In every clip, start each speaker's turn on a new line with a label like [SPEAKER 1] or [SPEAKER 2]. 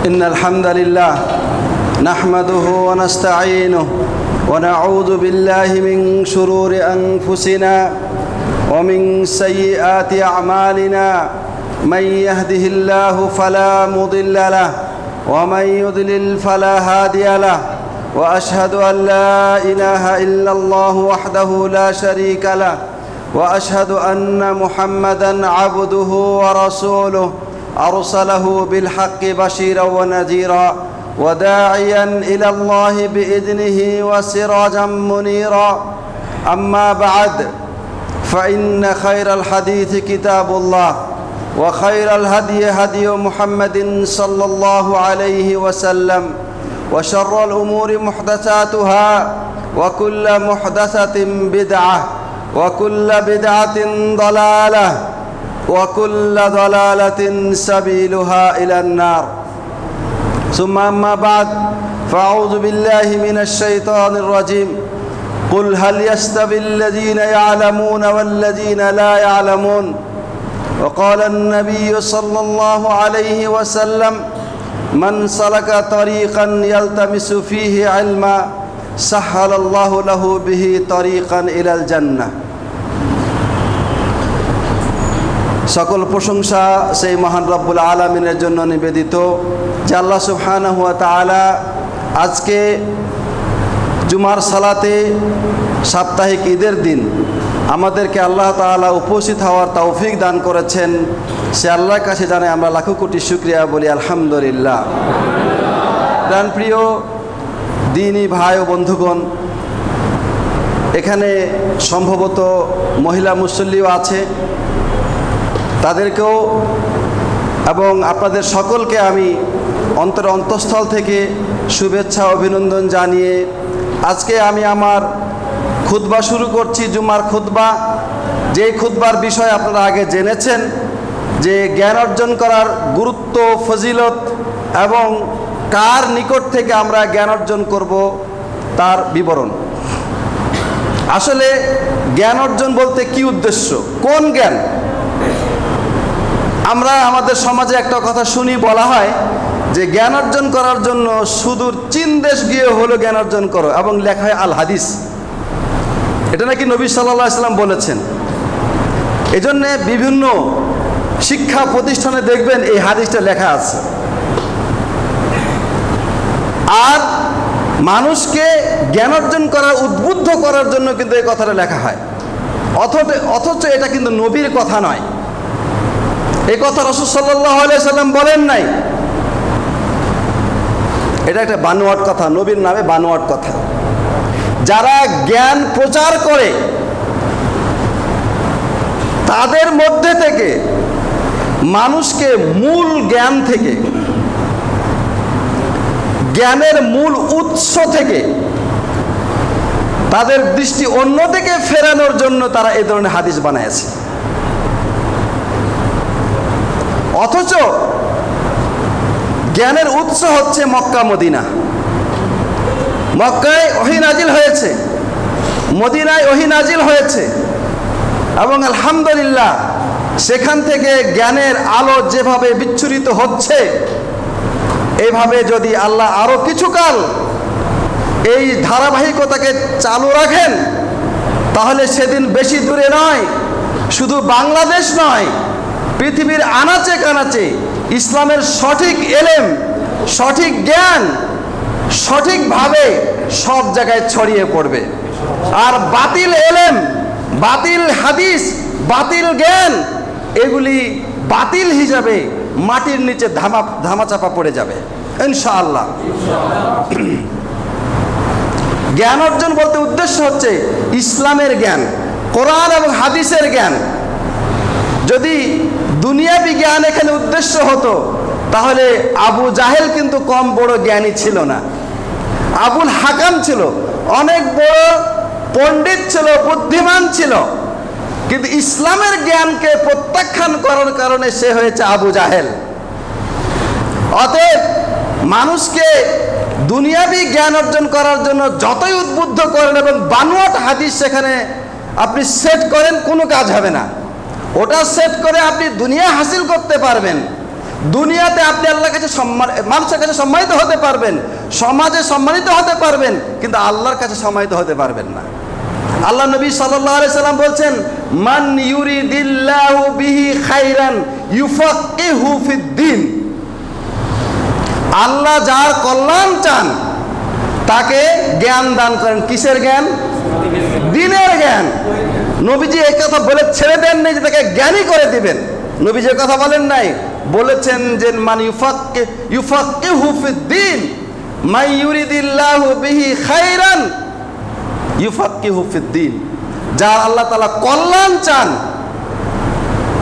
[SPEAKER 1] إن الحمد لله نحمده ونستعينه ونعوذ بالله من شرور أنفسنا ومن سيئات أعمالنا من يهده الله فلا مضل له ومن يضلل فلا هادي له وأشهد أن لا إله إلا الله وحده لا شريك له وأشهد أن محمدًا عبده ورسوله أرسله بالحق بشيرا ونذيرا وداعيا إلى الله بإذنه وسراجا منيرا أما بعد فإن خير الحديث كتاب الله وخير الهدي هدي محمد صلى الله عليه وسلم وشر الأمور محدثاتها وكل محدثة بدعة وكل بدعة ضلالة وكل ضلالة سبيلها إلى النار ثم أما بعد فأعوذ بالله من الشيطان الرجيم قل هل يستوي الذين يعلمون والذين لا يعلمون وقال النبي صلى الله عليه وسلم من سلك طريقا يلتمس فيه علما سهل الله له به طريقا إلى الجنة সকল প্রশংসা সেই মহান রব্বুল আলামিনের জন্য নিবেদিত যে আল্লাহ সুবহানাহু ওয়া তাআলা আজকে জুমার সালাতে সাপ্তাহিক ঈদের দিন আমাদেরকে আল্লাহ তাআলা উপস্থিত হওয়ার তৌফিক দান করেছেন সে আল্লাহর কাছে জানে আমরা লাখো কোটি শুকরিয়া বলি আলহামদুলিল্লাহ। প্রিয় দিনী ভাই ও বন্ধুগণ, এখানে সম্ভবত মহিলা মুসল্লিও আছে, তাদেরকেও এবং আপনাদের সকলকে আমি অন্তঃস্থল থেকে শুভেচ্ছা অভিনন্দন জানিয়ে আজকে আমি আমার খুতবা শুরু করছি, জুমার খুতবা। যেই খুতবার বিষয় আপনারা আগে জেনেছেন যে জ্ঞান অর্জন করার গুরুত্ব, ফজিলত এবং কার নিকট থেকে আমরা জ্ঞান অর্জন করব তার বিবরণ। আসলে জ্ঞান অর্জন বলতে কি উদ্দেশ্য, কোন জ্ঞান? আমরা আমাদের সমাজে একটা কথা শুনি, বলা হয় যে জ্ঞান অর্জন করার জন্য সুদূর চীন দেশ গিয়ে হলো জ্ঞান অর্জন করো, এবং লেখা হয় আল হাদিস। এটা নাকি নবী সাল্লাল্লাহু আলাইহি ওয়াসাল্লাম বলেছেন। এজন্যে বিভিন্ন শিক্ষা প্রতিষ্ঠানে দেখবেন এই হাদিসটা লেখা আছে। আর মানুষকে জ্ঞান অর্জন করার, উদ্বুদ্ধ করার জন্য কিন্তু এই কথাটা লেখা হয়, অথচ এটা কিন্তু নবীর কথা নয়। এই কথা রাসূল সাল্লাল্লাহু আলাইহি ওয়াসাল্লাম বলেন নাই। এটা একটা বানোয়াট কথা, নবীর নামে বানোয়াট কথা। যারা জ্ঞান প্রচার করে তাদের মধ্যে থেকে মানুষকে মূল জ্ঞান থেকে, জ্ঞানের মূল উৎস থেকে তাদের দৃষ্টি অন্যদিকে ফেরানোর জন্য তারা এই ধরনের হাদিস বানাইছে। অথচ জ্ঞানের উৎস হচ্ছে মক্কা মদিনা। মক্কায় ওহী নাজিল হয়েছে, মদিনায় ওহী নাজিল হয়েছে, এবং আলহামদুলিল্লাহ সেখান থেকে জ্ঞানের আলো যেভাবে বিচ্ছুরিত হচ্ছে, এইভাবে যদি আল্লাহ আরো কিছুকাল এই ধারাবাহিকতাকে চালু রাখেন তাহলে সেদিন বেশি দূরে নয়, শুধু বাংলাদেশ নয়, পৃথিবীর আনাচে কানাচে ইসলামের সঠিক এলেম, সঠিক জ্ঞান সঠিকভাবে সব জায়গায় ছড়িয়ে পড়বে। আর বাতিল এলেম, বাতিল হাদিস, বাতিল জ্ঞান, এগুলি বাতিল হিসাবে মাটির নিচে ধামাচাপা পড়ে যাবে ইনশাআল্লাহ। জ্ঞান অর্জন বলতে উদ্দেশ্য হচ্ছে ইসলামের জ্ঞান, কোরআন এবং হাদিসের জ্ঞান। যদি দুনিয়াবি জ্ঞান এখানে উদ্দেশ্য হতো তাহলে আবু জাহেল কিন্তু কম বড় জ্ঞানী ছিল না। আবুল হাকাম ছিল, অনেক বড় পণ্ডিত ছিল, বুদ্ধিমান ছিল, কিন্তু ইসলামের জ্ঞানকে প্রত্যাখ্যান করার কারণে সে হয়েছে আবু জাহেল। অতএব মানুষকে দুনিয়াবি জ্ঞান অর্জন করার জন্য যতই উদ্বুদ্ধ করেন এবং বানোয়াট হাদিস সেখানে আপনি সেট করেন, কোনো কাজ হবে না। ওটা সেট করে আপনি দুনিয়া হাসিল করতে পারবেন, দুনিয়াতে আপনি আল্লাহর কাছে মানুষের কাছে সম্মানিত হতে পারবেন, সমাজে সম্মানিত হতে পারবেন, কিন্তু আল্লাহর কাছে সম্মানিত হতে পারবেন না। আল্লাহ নবী সাল্লাল্লাহু আলাইহি সাল্লাম বলছেন, মান ইউরিদিল্লাহু বিহি খাইরান ইউফাক্কিহু ফিদ্দিন। আল্লাহ যার কল্যাণ চান তাকে জ্ঞান দান করেন। কিসের জ্ঞান? দ্বীনের জ্ঞান। নবীজি এই কথা বলে ছেড়ে দেন নাই যে তাকে জ্ঞানী করে দিবেন। নবীজি কথা বলেন নাই, বলেছেন যে মান ইউফাক্কিহু ফিদ্দিন, মান ইউরিদিল্লাহু বিহি খাইরান ইউফাক্কিহু ফিদ্দিন। যার আল্লাহ তাআলা কল্যাণ চান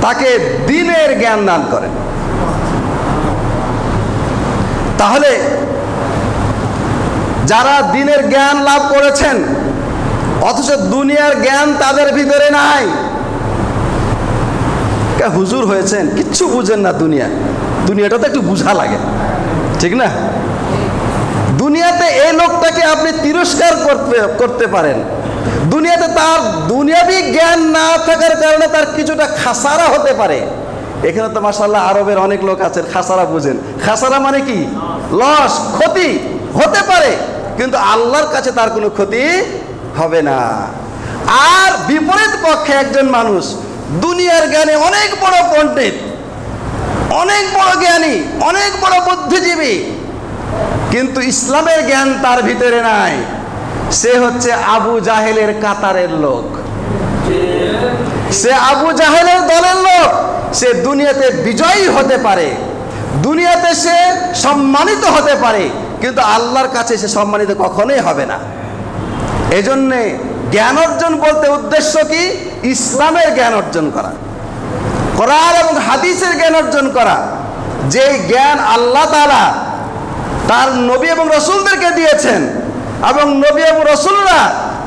[SPEAKER 1] তাকে দ্বীনের জ্ঞান দান করেন। তাহলে যারা দ্বীনের জ্ঞান লাভ করেছেন অথচ দুনিয়ার জ্ঞান তাদের ভিতরে নাই, হুজুর হয়েছেন কিচ্ছু বুঝেন না, দুনিয়াটা তো একটু বুঝা লাগে, ঠিক না? দুনিয়াতে এই লোকটাকে আপনি তিরস্কার করতে পারেন, দুনিয়াতে তার দুনিয়াবি জ্ঞান না থাকার কারণে তার কিছুটা খাসারা হতে পারে। এখানে তো মাশাআল্লাহ আরবের অনেক লোক আছেন খাসারা বুঝেন। খাসারা মানে কি? লস, ক্ষতি হতে পারে, কিন্তু আল্লাহর কাছে তার কোনো ক্ষতি হবে না। আর বিপরীত পক্ষে একজন মানুষ দুনিয়ার জ্ঞানে অনেক বড় পণ্ডিত, অনেক বড় জ্ঞানী, অনেক বড় বুদ্ধিজীবী, কিন্তু ইসলামের জ্ঞান তার ভিতরে নাই, সে হচ্ছে আবু জাহেলের কাতারের লোক, সে আবু জাহেলের দলের লোক। সে দুনিয়াতে বিজয়ী হতে পারে, দুনিয়াতে সে সম্মানিত হতে পারে, কিন্তু আল্লাহর কাছে সে সম্মানিত কখনোই হবে না। এজন্যে জ্ঞান অর্জন বলতে উদ্দেশ্য কি? ইসলামের জ্ঞান অর্জন করা, কোরআন এবং হাদিসের জ্ঞান অর্জন করা। যে জ্ঞান আল্লাহ তাআলা তার নবী এবং রাসূলদেরকে দিয়েছেন এবং নবী এবং রাসূলরা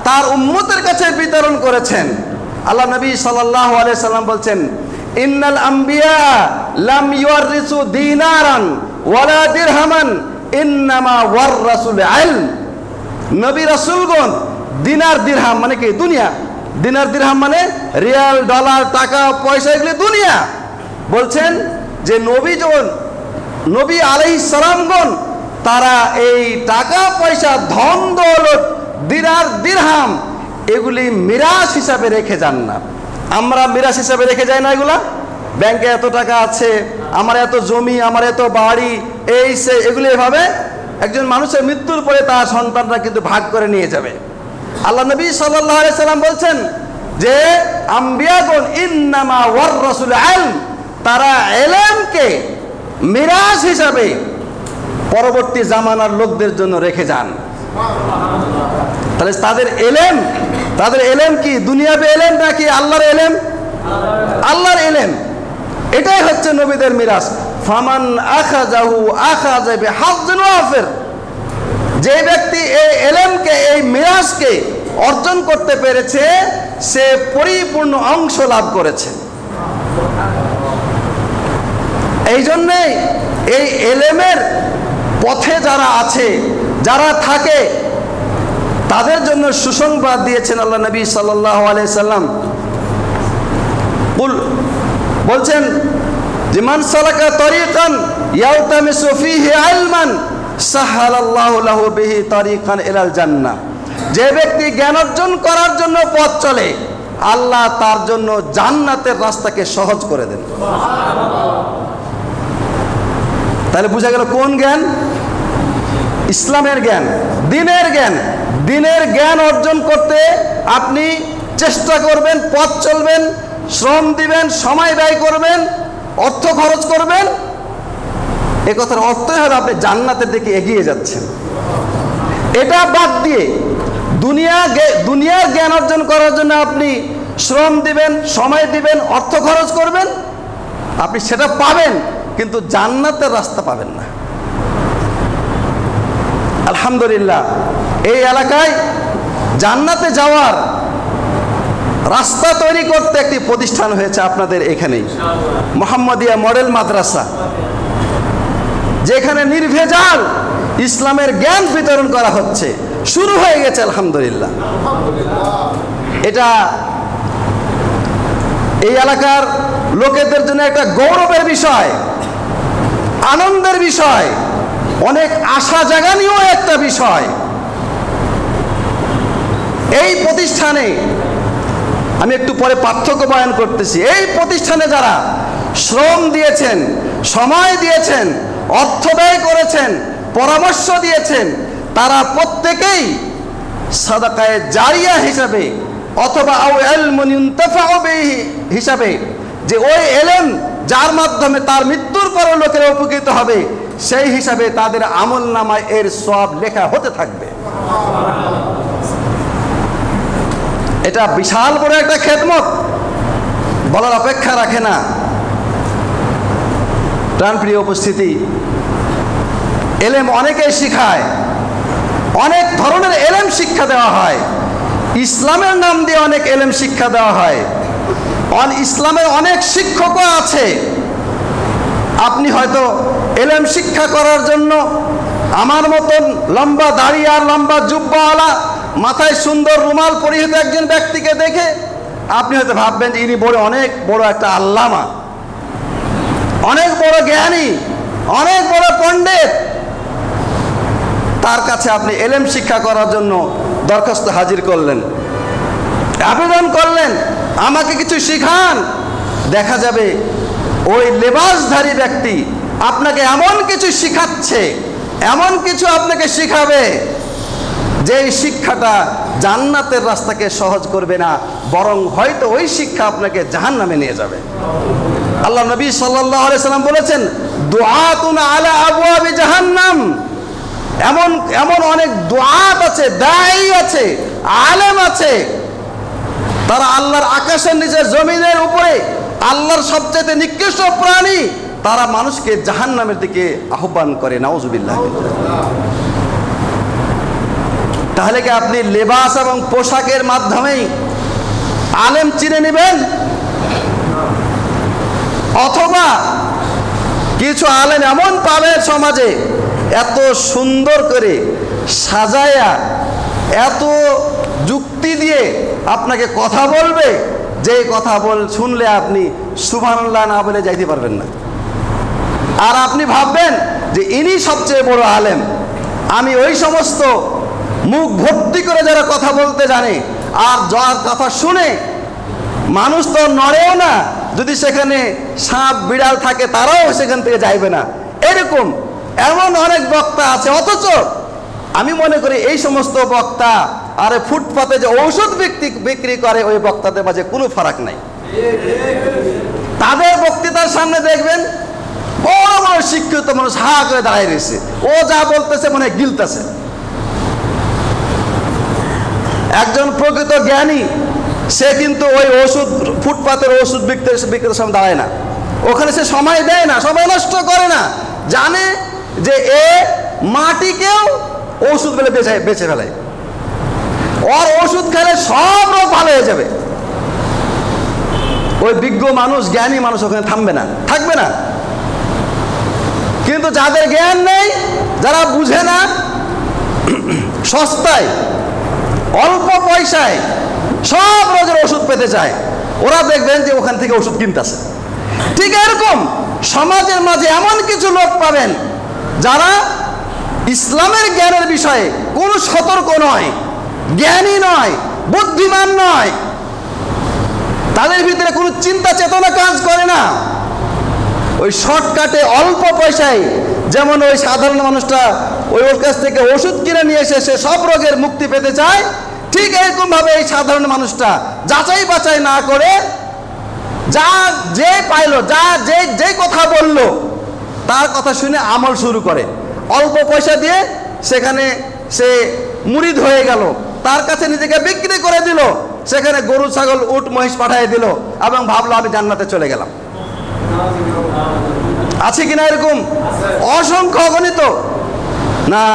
[SPEAKER 1] তার উম্মতের কাছে বিতরণ করেছেন। আল্লাহ নবী সাল্লাল্লাহু আলাইহি সাল্লাম বলছেন, ইন্নাল আম্বিয়া লাম ইউরিসু দিনারান ওয়ালা দিরহামান ইন্নামা ওয়ারাসুল ইলম। নবী রাসূলগণ দিনার দিরহাম মানে কি? দুনিয়া। দিনার দিরহাম মানে রিয়াল, ডলার, টাকা, পয়সা, এগুলি দুনিয়া। বলছেন যে নবী আলাইহিস সালামগণ তারা এই টাকা পয়সা, ধন দৌলত, দিনার দিরহাম এগুলি মিরাস হিসাবে রেখে যান না। আমরা মিরাস হিসাবে রেখে যাই না এগুলা? ব্যাংকে এত টাকা আছে, আমার এত জমি, আমার এত বাড়ি, এই সে, এগুলি এভাবে একজন মানুষের মৃত্যুর পরে তার সন্তানরা কিন্তু ভাগ করে নিয়ে যাবে। আল্লাহ নবী সাল্লাল্লাহু আলাইহি সাল্লাম বলছেন যে আম্বিয়াগণ ইন্নামা ওয়ারাসুল ইলম, তারা ইলমকে মিরাস হিসাবে পরবর্তী জামানার লোকদের জন্য রেখে যান। তাহলে তাদের এলেম কি? দুনিয়াবি এলেম নাকি আল্লাহর এলেম? আল্লাহর এলেম। এটাই হচ্ছে নবীদের মিরাস। ফামান আখাযাহু আখাযা বিহাজ্জিন ওয়াফির। যে ব্যক্তি এই এলেমকে, এই মিরাসকে অর্জন করতে পেরেছে, সে পরিপূর্ণ অংশ লাভ করেছে। এই জন্যেই এই এলেমের পথে যারা আছে, যারা থাকে, তাদের জন্য সুসংবাদ দিয়েছেন আল্লাহ নবী সাল্লাল্লাহু আলাইহি সাল্লাম। বলছেন যে মান সালাকা তরিকান ইয়ালতামিসু ফীহি ইলমান সাহালাল্লাহু লাহু বিহি তরিকান ইলাল জান্নাহ। যে ব্যক্তি জ্ঞান অর্জন করার জন্য পথ চলে, আল্লাহ তার জন্য জান্নাতের রাস্তাকে সহজ করে দেন। তাহলে বোঝা গেল কোন জ্ঞান? ইসলামের জ্ঞান, দ্বীনের জ্ঞান। দ্বীনের জ্ঞান অর্জন করতে আপনি চেষ্টা করবেন, পথ চলবেন, শ্রম দিবেন, সময় ব্যয় করবেন, অর্থ খরচ করবেন। এ কথার অর্থই হলো আপনি জান্নাতের দিকে এগিয়ে যাচ্ছেন। এটা বাদ দিয়ে দুনিয়ার জ্ঞান অর্জন করার জন্য আপনি শ্রম দিবেন, সময় দিবেন, অর্থ খরচ করবেন, আপনি সেটা পাবেন, কিন্তু জান্নাতের রাস্তা পাবেন না। আলহামদুলিল্লাহ, এই এলাকায় জান্নাতে যাওয়ার রাস্তা তৈরি করতে একটি প্রতিষ্ঠান হয়েছে আপনাদের এখানেই, মুহাম্মাদিয়া মডেল মাদ্রাসা, যেখানে নির্ভেজাল ইসলামের জ্ঞান বিতরণ করা হচ্ছে। শুরু হয়ে গেছে আলহামদুলিল্লাহ। এটা এই এলাকার লোকেদের জন্য একটা গৌরবের বিষয় আনন্দের বিষয়, অনেক আশা জাগানিও একটা বিষয়। এই প্রতিষ্ঠানে আমি একটু পরে পার্থক্য বয়ান করতেছি। এই প্রতিষ্ঠানে যারা শ্রম দিয়েছেন, সময় দিয়েছেন, অর্থ ব্যয় করেছেন, পরামর্শ দিয়েছেন, তারা প্রত্যেকেই সাদাকায়ে জারিয়া হিসাবে অথবা আও ইলমুন ইনতাফাউ বিহি হিসাবে, যে ওই এলেম যার মাধ্যমে তার মৃত্যুর পরও লোকেরা উপকৃত হবে, সেই হিসাবে তাদের আমলনামায় এর সওয়াব লেখা হতে থাকবে। এটা বিশাল বড় একটা খেদমত, বলার অপেক্ষা রাখে না। প্রাণপ্রিয় উপস্থিতি, এলেম অনেকেই শিখায়, অনেক ধরনের এলেম শিক্ষা দেওয়া হয়। ইসলামের নাম দিয়ে অনেক এলেম শিক্ষা দেওয়া হয়। ইসলামের অনেক শিক্ষকও আছে। আপনি হয়তো এলেম শিক্ষা করার জন্য আমার মতন লম্বা দাড়ি আর লম্বা জুব্বাওয়ালা, মাথায় সুন্দর রুমাল পরিহিত একজন ব্যক্তিকে দেখে আপনি হয়তো ভাববেন যে ইনি অনেক বড় একটা আল্লামা, অনেক বড় জ্ঞানী, অনেক বড় পণ্ডিত। তার কাছে আপনি এলেম শিক্ষা করার জন্য দরখাস্ত হাজির করলেন, আবেদন করলেন, আমাকে কিছু শিখান। দেখা যাবে ওই লেবাসধারী ব্যক্তি আপনাকে এমন কিছু শিখাচ্ছে, এমন কিছু আপনাকে শিখাবে, যেই শিক্ষাটা জান্নাতের রাস্তাকে সহজ করবে না, বরং হয়তো ওই শিক্ষা আপনাকে জাহান্নামে নিয়ে যাবে। আল্লাহ নবী সাল্লাল্লাহু আলাইহি সাল্লাম বলেছেন, দুআতুন আলা আবওয়াবি জাহান্নাম। এমন এমন অনেক দুআত আছে, দাঈ আছে, আলেম আছে, তারা আল্লাহর আকাশের নিচে জমিনের উপরে আল্লাহর সবচেয়ে নিকৃষ্ট প্রাণী, তারা মানুষকে জাহান্নামের দিকে আহ্বান করে। নাউজুবিল্লাহ। তাহলে কি আপনি লেবাস এবং পোশাকের মাধ্যমেই আলেম চিনে নেবেন? অথবা কিছু আলেম এমন পাবে সমাজে, এত সুন্দর করে সাজায়া, এত যুক্তি দিয়ে আপনাকে কথা বলবে, যে কথা শুনলে আপনি সুবহানাল্লাহ না বলে যাইতে পারবেন না। আর আপনি ভাববেন যে ইনি সবচেয়ে বড় আলেম। আমি ওই সমস্ত মুখ ভর্তি করে যারা কথা বলতে জানে, আর যার কথা শুনে মানুষ তো নড়েও না, যদি সেখানে সাপ বিড়াল থাকে তারাও সেখান থেকে যাইবে না, এরকম এমন অনেক বক্তা আছে। অথচ আমি মনে করি এই সমস্ত বক্তা আর ফুটপাতে যে ঔষধ বিক্রি করে ওই বক্তাদের মাঝে কোনো ফারাক নাই। তাদের বক্তৃতার সামনে দেখবেন বড় বড় শিক্ষিত মানুষ হা করে দাঁড়ায় রয়েছে, ও যা বলতেছে মনে গিলতেছে। একজন প্রকৃত জ্ঞানী সে কিন্তু ওই ওষুধ, ফুটপাতের ওষুধ বিক্রেতার সামনে দাঁড়ায় না, ওখানে সে সময় দেয় না, সময় নষ্ট করে না, জানে যে এ মাটিকেও ওষুধ বলে বেঁচে ফেলায়, ওর ওষুধ খেলে সব রোগ ভালো হয়ে যাবে। ওই বিজ্ঞ মানুষ, জ্ঞানী মানুষ ওখানে থাকবে না। কিন্তু যাদের জ্ঞান নেই, যারা বুঝে না, সস্তায় অল্প পয়সায় সব রোগের ওষুধ পেতে চায়, ওরা দেখবেন যে ওখান থেকে ওষুধ কিনতেছে। ঠিক এরকম সমাজের মাঝে এমন কিছু লোক পাবেন যারা ইসলামের জ্ঞানের বিষয়ে কোনো সতর্ক নয়, জ্ঞানী নয়, বুদ্ধিমান নয়, তাদের ভিতরে কোনো চিন্তা চেতনা কাজ করে না। ওই শর্টকাটে অল্প পয়সায়, যেমন ওই সাধারণ মানুষটা ওর কাছ থেকে ওষুধ কিনে নিয়ে এসে সে সব রোগের মুক্তি পেতে চায়, ঠিক এরকম ভাবে এই সাধারণ মানুষটা যাচাই বাছাই না করে যা যে পাইলো, যে কথা বললো তার কথা শুনে আমল শুরু করে, অল্প পয়সা দিয়ে সেখানে সে মুরিদ হয়ে গেল, তার কাছে নিজেকে বিক্রি করে দিল, সেখানে গরু ছাগল উট মহিষ পাঠিয়ে দিল এবং ভাবলো আমি জান্নাতে চলে গেলাম। আছে কিনা এরকম? অসংখ্য অগণিত। না,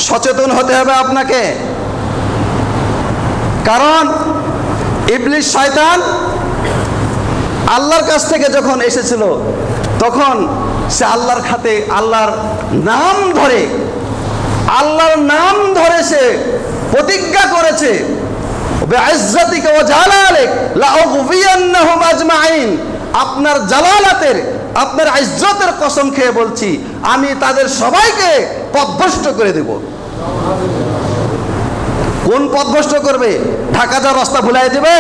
[SPEAKER 1] সচেতন হতে হবে আপনাকে। কারণ ইবলিস শয়তান আল্লাহর কাছ থেকে যখন এসেছিল, তখন সে আল্লাহর খাতে আল্লাহর নাম ধরে সে প্রতিজ্ঞা করেছে, আপনার জালালাতের, আপনার ইজ্জতের কসম খেয়ে বলছি, আমি তাদের সবাইকে পথভ্রষ্ট করে দেব। কোন পথভ্রষ্ট করবে? ঢাকা যাওয়ার রাস্তা ভুলাই দিবে?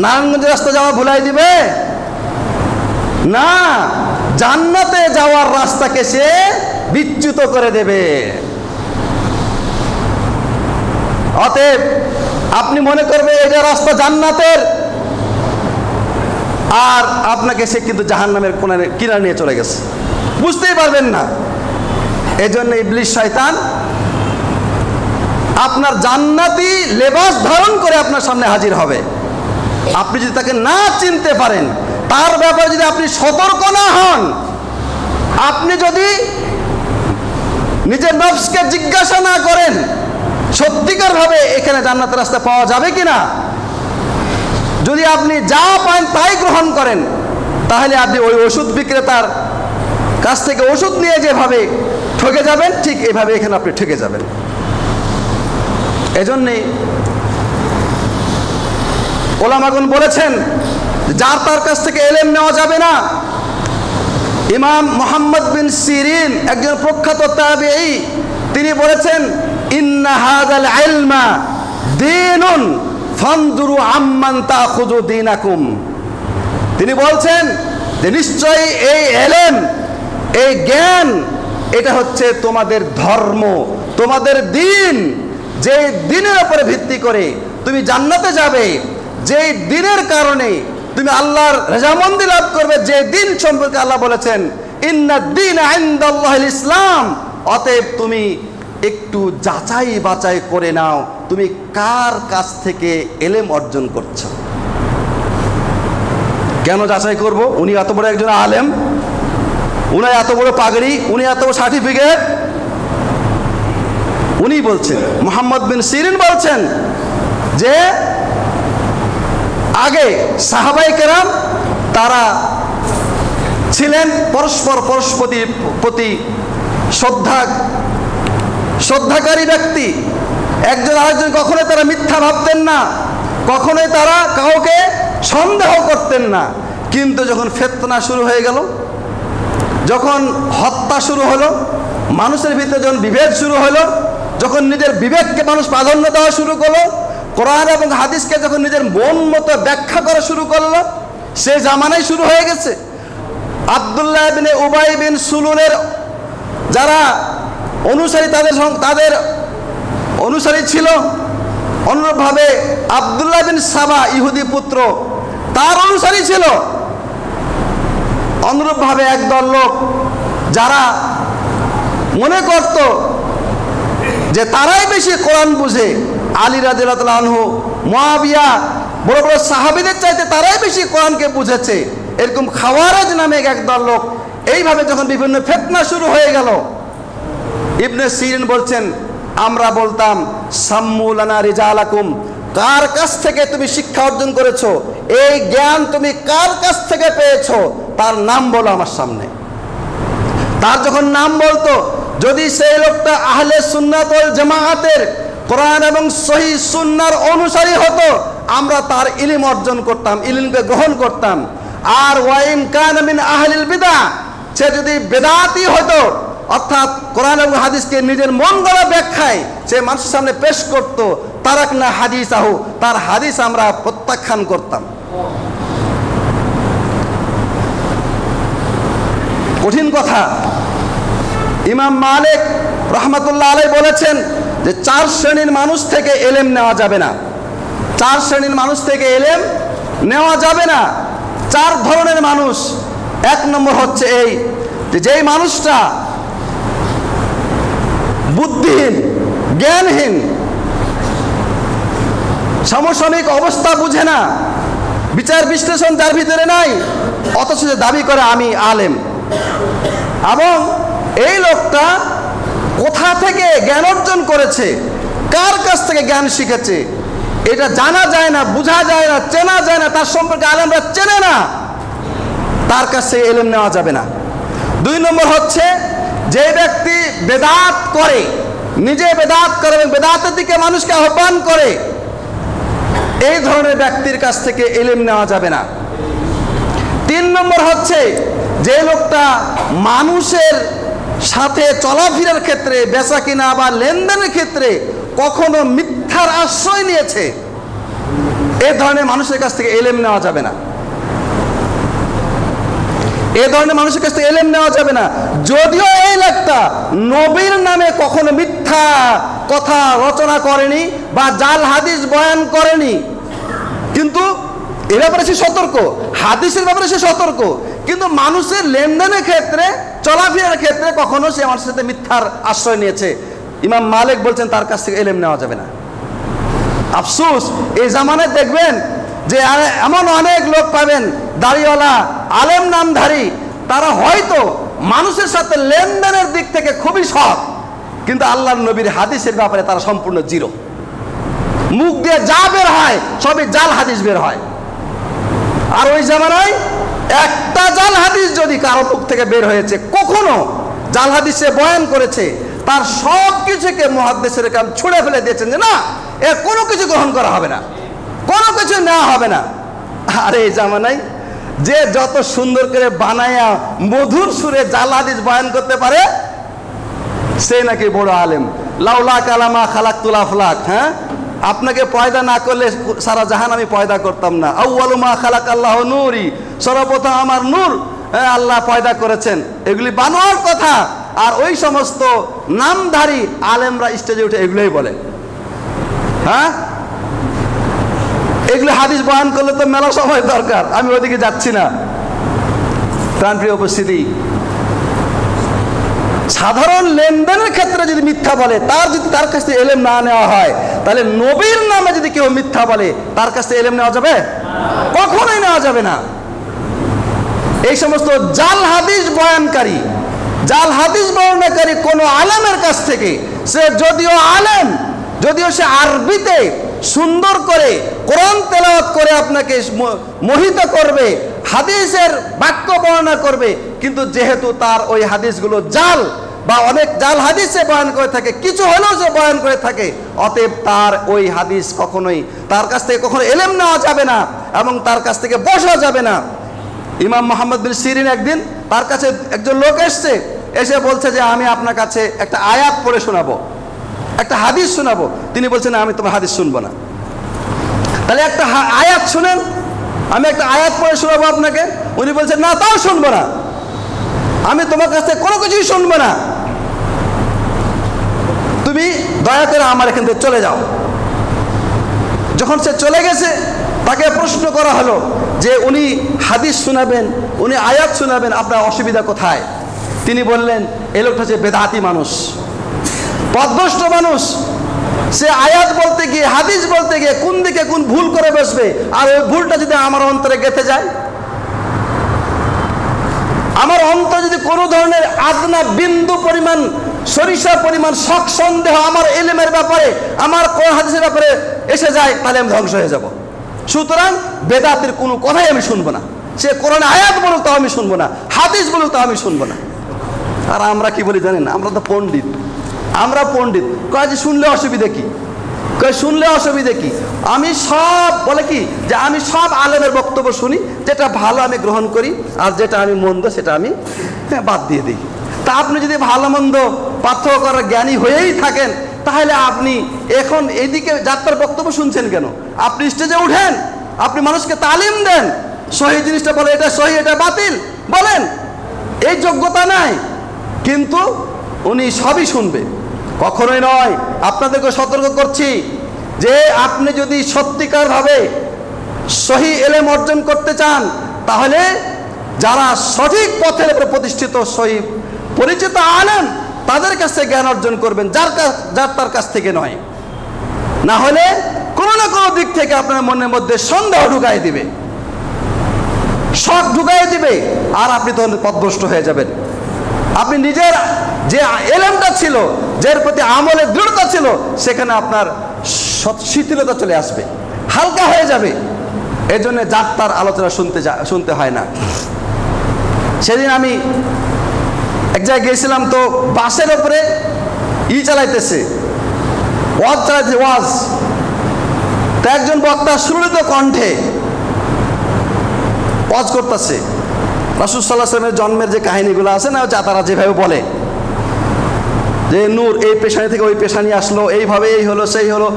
[SPEAKER 1] নারায়ণগঞ্জের রাস্তা যাওয়া ভুলাই দিবে? না, জান্নাতে যাওয়ার রাস্তাকে সে বিচ্যুত করে দেবে। অতএব আপনি মনে করবে এটা রাস্তা জান্নাতের, আর আপনাকে সে কিন্তু জাহান্নামের কিনারে নিয়ে চলে গেছে, বুঝতেই পারবেন না। এজন্য ইবলিস শয়তান আপনার জান্নাতি লেবাস ধারণ করে আপনার সামনে হাজির হবে। আপনি যদি তাকে না চিনতে পারেন, তার ব্যাপারে যদি আপনি সতর্ক না হন, আপনি যদি নিজের নফসকে জিজ্ঞাসা না করেন সত্যিকার ভাবে এখানে জান্নাতের রাস্তা পাওয়া যাবে কিনা, যদি আপনি যা পান তাই গ্রহণ করেন, তাহলে আপনি ওই ওষুধ বিক্রেতার কাছ থেকে ওষুধ নিয়ে যেভাবে ঠকে যাবেন, ঠিক এভাবে এখানে আপনি ঠকে যাবেন। এজন্যই ওলামাগণ বলেছেন যার তার কাছ থেকে ইলম নেওয়া যাবে না। ইমাম মুহাম্মদ বিন সিরিন একজন প্রখ্যাত তাবেঈ, তিনি বলেছেন ইন্না হাযাল ইলমা দীনুন ফানজুরু আম্মান তাখুযু দীনাকুম। তিনি বলছেন যে নিশ্চয়ই এই ইলম, এই জ্ঞান, এটা হচ্ছে তোমাদের ধর্ম, তোমাদের দিন। যে দিনের উপরে ভিত্তি করে তুমি জান্নাতে যাবে, যে দিনের কারণে তুমি আল্লাহর রেজামন্দি লাভ করবে, যে দিন সম্পর্কে আল্লাহ বলেছেন ইন্নাদ দীনা ইনদাল্লাহিল ইসলাম। অতএব তুমি একটু যাচাই বাছাই করে নাও, তুমি কার কাছ থেকে ইলম অর্জন করছো। কেন যাচাই করব? উনি এত বড় একজন আলেম, উনি এত বড় পাগড়ি, উনি এত বড় সার্টিফিকেট। উনি বলছেন, মুহাম্মদ বিন সিরিন বলছেন যে আগে সাহাবায়ে কেরাম তারা ছিলেন পরস্পর পরস্পরের প্রতি শ্রদ্ধাকারী ব্যক্তি। একজন আরেকজন কখনোই তারা মিথ্যা ভাবতেন না, কখনোই তারা কাউকে সন্দেহ করতেন না। কিন্তু যখন ফিতনা শুরু হয়ে গেল, যখন হত্যা শুরু হলো, মানুষের ভিতরে যখন বিভেদ শুরু হলো, যখন নিজের বিবেককে মানুষ প্রাধান্য দেওয়া শুরু করলো, কোরআন এবং হাদিসকে যখন নিজের মন মতো ব্যাখ্যা করা শুরু করলো, সে জামানায় শুরু হয়ে গেছে। আব্দুল্লাহ বিন উবাই বিন সুলুলের যারা অনুসারী, তাদের অনুসারী ছিল, অনুরূপভাবে আব্দুল্লাহ বিন সাবা ইহুদি পুত্র, তার অনুসারী ছিল। অনুরূপভাবে একদল লোক যারা মনে করত যে তারাই বেশি কোরআন বুঝে, আলী রাদিয়াল্লাহু আনহু, মুয়াবিয়া, বড় বড় সাহাবীদের চাইতে তারাই বেশি কোরআনকে বুঝেছে, এরকম খাওয়ারেজ নামে একদল লোক। এইভাবে যখন বিভিন্ন ফিতনা শুরু হয়ে গেল, ইবনে সিরিন বলছেন আমরা বলতাম সাম্মু লানা রিজালাকুম, কার কাছ থেকে তুমি শিক্ষা অর্জন করেছো, এই জ্ঞান তুমি কার কাছ থেকে পেয়েছো, তার নাম বলো আমার সামনে। তার যখন নাম বলতো, যদি সেই লোকটা আহলে সুন্নাত ওয়াল জামাআতের কোরআন এবং সহিহ সুন্নাহর অনুসারী হতো, আমরা তার ইলম অর্জন করতাম, ইলমকে গ্রহণ করতাম। আর ওয়াইন কানা মিন আহলিল বিদআ, সে যদি বেদাতি হতো, অর্থাৎ কোরআন এবং হাদিসকে নিজের মন গড়া ব্যাখ্যায় সে মানুষের সামনে পেশ করত, তারাকনা হাদিসাহু, তার হাদিস আমরা প্রত্যাখ্যান করতাম। কঠিন কথা। ইমাম মালিক রহমাতুল্লাহ আলাইহি বলেছেন যে 4 শ্রেণীর মানুষ থেকে ইলম নেওয়া যাবে না। 4 শ্রেণীর মানুষ থেকে ইলম নেওয়া যাবে না। 4 ধরনের মানুষ। 1 নম্বর হচ্ছে এই যে যেই মানুষটা বুদ্ধিহীন, জ্ঞানহীন, সমসাময়িক অবস্থা বুঝে না, বিচার বিশ্লেষণ যার ভিতরে নাই, অথচ সে দাবি করে আমি আলেম। এবং এই লোকটা কোথা থেকে জ্ঞান অর্জন করেছে, কার কাছ থেকে জ্ঞান শিখেছে, এটা জানা যায় না, বোঝা যায় না, চেনা যায় না, তার সম্পর্কে আলেমরা চেনে না, তার কাছে ইলম নেওয়া যাবে না। 2 নম্বর হচ্ছে যে ব্যক্তি বেদাত করে, নিজে বেদাত করে এবং বেদাতের দিকে মানুষকে আহ্বান করে, এই ধরনের ব্যক্তির কাছ থেকে ইলম নেওয়া যাবে না। তিন নম্বর হচ্ছে যে লোকটা মানুষের সাথে চলাফেরার ক্ষেত্রে, বেচা কিনা বা লেনদেনের ক্ষেত্রে কখনো মিথ্যার আশ্রয় নিয়েছে, এ ধরনের মানুষের কাছ থেকে ইলম নেওয়া যাবে না। এ ধরনের মানুষের কাছ থেকে ইলম নেওয়া যাবে না। যদিও এই লোকটা নবীর নামে কখনো মিথ্যা কথা রচনা করেনি বা জাল হাদিস বয়ান করেনি, কিন্তু এ ব্যাপারে সে সতর্ক, হাদিসের ব্যাপারে সে সতর্ক, কিন্তু মানুষের লেনদেনের ক্ষেত্রে, চলাফেরার ক্ষেত্রে কখনো সে মানুষের সাথে মিথ্যার আশ্রয় নিয়েছে। ইমাম মালিক বলছেন তার কাছ থেকে ইলম নেওয়া যাবে না। আফসোস, এই জামানায় দেখবেন যে এমন অনেক লোক পাবেন দাড়িওয়ালা, আলেম নামধারী, তারা হয়তো মানুষের সাথে লেনদেনের দিক থেকে খুবই সৎ, কিন্তু আল্লাহর নবীর হাদিসের ব্যাপারে তারা সম্পূর্ণ জিরো। মুখ দিয়ে যা বের হয় সবই জাল হাদিস বের হয়। আর ওই জামানায় একটা জাল হাদিস যদি কারো মুখ থেকে বের হয়েছে, কখনো জাল হাদিসে বয়ান করেছে, তার সব কিছুকে মুহাদ্দিসের কাম ছুঁড়ে ফেলে দিয়েছেন যে না, এ কোনো কিছু গ্রহণ করা হবে না, কোনো কিছু নেওয়া হবে না। আর এই জামানায় যে যত সুন্দর করে বানায়া মধুর সুরে জাল হাদিস বয়ান করতে পারে, সে নাকি বড় আলেম। লাউলা কালামা খালাকতুল আফলাক, হ্যাঁ, আপনাকে পয়দা না করলে সারা জাহান আমি পয়দা করতাম না। আউয়ালু মা খালাক আল্লাহ নূরি, সর্বপ্রথম আমার নূর আল্লাহ পয়দা করেছেন। এগুলি বানোয়ার কথা। আর ওই সমস্ত নামধারী আলেমরা স্টেজে উঠে এগুলোই বলে। হ্যাঁ, এগুলো হাদিস বয়ান করলে তো মেলা সময় দরকার, আমি ওদিকে যাচ্ছি না। প্রাণপ্রিয় উপস্থিতি, সাধারণ লেনদেনের ক্ষেত্রে যদি মিথ্যা বলে, তার কাছ থেকে ইলম না নেওয়া হয়, তাহলে নবীর নামে যদি কেউ মিথ্যা বলে, তার কাছ থেকে ইলম নেওয়া যাবে? কখনোই নেওয়া যাবে না। এই সমস্ত জাল হাদিস বয়ানকারী, জাল হাদিস বর্ণনাকারী কোন আলেমের কাছ থেকে, সে যদিও আলেম, যদিও সে আরবিতে সুন্দর করে কোরআন তেলাওয়াত করে আপনাকে মোহিত করবে, হাদিসের বাক্য বর্ণনা করবে, কিন্তু যেহেতু তার ওই হাদিসগুলো জাল বা অনেক জাল হাদিসে বয়ান করে থাকে, কিছু হলেও সে বয়ান করে থাকে, অতএব তার ওই হাদিস কখনোই, তার কাছ থেকে কখনো ইলম নেওয়া যাবে না এবং তার কাছ থেকে বসা যাবে না। ইমাম মুহাম্মদ বিন সিরিন একদিন, তার কাছে একজন লোক এসছে, এসে বলছে যে আমি আপনার কাছে একটা আয়াত পড়ে শোনাবো, একটা হাদিস শোনাবো। তিনি বলছেন আমি তোমার হাদিস শুনবো না। তাহলে একটা আয়াত শুনেন, আমি একটা আয়াত পড়ে শোনাবো আপনাকে। উনি বলছেন না, তাও শুনবো না, আমি তোমার কাছ থেকে কোনো কিছুই শুনবো না, তুমি দয়া করে আমার এখান থেকে চলে যাও। যখন সে চলে গেছে, তাকে প্রশ্ন করা হলো যে উনি হাদিস শোনাবেন, উনি আয়াত শোনাবেন, আপনার অসুবিধা কোথায়? তিনি বললেন এই লোকটা হচ্ছে বেদাতি মানুষ, পথভ্রষ্ট মানুষ। সে আয়াত বলতে গিয়ে, হাদিস বলতে গিয়ে কোন দিকে কোন ভুল করে বসবে, আর ওই ভুলটা যদি আমার অন্তরে গেঁথে যায়, আমার অন্তর যদি কোনো ধরনের আদনা বিন্দু পরিমাণ, সরিষা পরিমাণ শক সন্দেহ আমার ইলমের ব্যাপারে, আমার কোরআন হাদিসের ব্যাপারে এসে যায়, তাহলে আমি ধ্বংস হয়ে যাব। সুতরাং বেদাতের কোনো কথাই আমি শুনবো না। সে কোরআন আয়াত বলুক তাও আমি শুনবো না, হাদিস বলুক তাও আমি শুনবো না। আর আমরা কি বলি জানেন? আমরা তো পণ্ডিত, আমরা পণ্ডিত। কয় যে শুনলে অসুবিধা কি? কয় শুনলে অসুবিধা কি? আমি সব বলে কি যে আমি সব আলেমের বক্তব্য শুনি, যেটা ভালো আমি গ্রহণ করি, আর যেটা আমি মন্দ সেটা আমি বাদ দিয়ে দিই। তা আপনি যদি ভালো মন্দ পার্থক্য করার জ্ঞানী হয়েই থাকেন, তাহলে আপনি এখন এইদিকে যাত্রার বক্তব্য শুনছেন কেন? আপনি স্টেজে উঠেন, আপনি মানুষকে তালিম দেন, সহি জিনিসটা বলে এটা সহি এটা বাতিল বলেন, এই যোগ্যতা নাই। কিন্তু উনি সবই শুনবে, কখনোই নয়। আপনাদেরকে সতর্ক করছি যে আপনি যদি সত্যিকারভাবে সহি ইলম অর্জন করতে চান, তাহলে যারা সঠিক পথের উপর প্রতিষ্ঠিত সহি পরিচিত আলেম, তাদের কাছে জ্ঞান অর্জন করবেন, যার তার কাছ থেকে নয়। না হলে কোনো না কোনো দিক থেকে আপনার মনের মধ্যে সন্দেহ ঢুকাই দিবে, শক ঢুকাই দিবে, আর আপনি তখন পথভ্রষ্ট হয়ে যাবেন। আপনি নিজের যে ইলমটা ছিল, যার প্রতি আমলের দৃঢ়তা ছিল, সেখানে আপনার শিথিলতা চলে আসবে, হালকা হয়ে যাবে। এই জন্য যার তার আলোচনা শুনতে হয় না। সেদিন আমি এক জায়গায় গিয়েছিলাম, তো বাসের উপরে চালাইতেছে, ওয়াজ চালাইতেছে, ওয়াজ। তা একজন বক্তা সুললিত কণ্ঠে ওয়াজ করতেছে, রাসূল সাল্লাল্লাহু আলাইহি ওয়াসাল্লামের জন্মের যে কাহিনীগুলো আছে না, যা তারা যেভাবে বলে যে নূর এই পেশানি থেকে ওই পেশানি আসলো, এইভাবে এই হলো সেই হলো,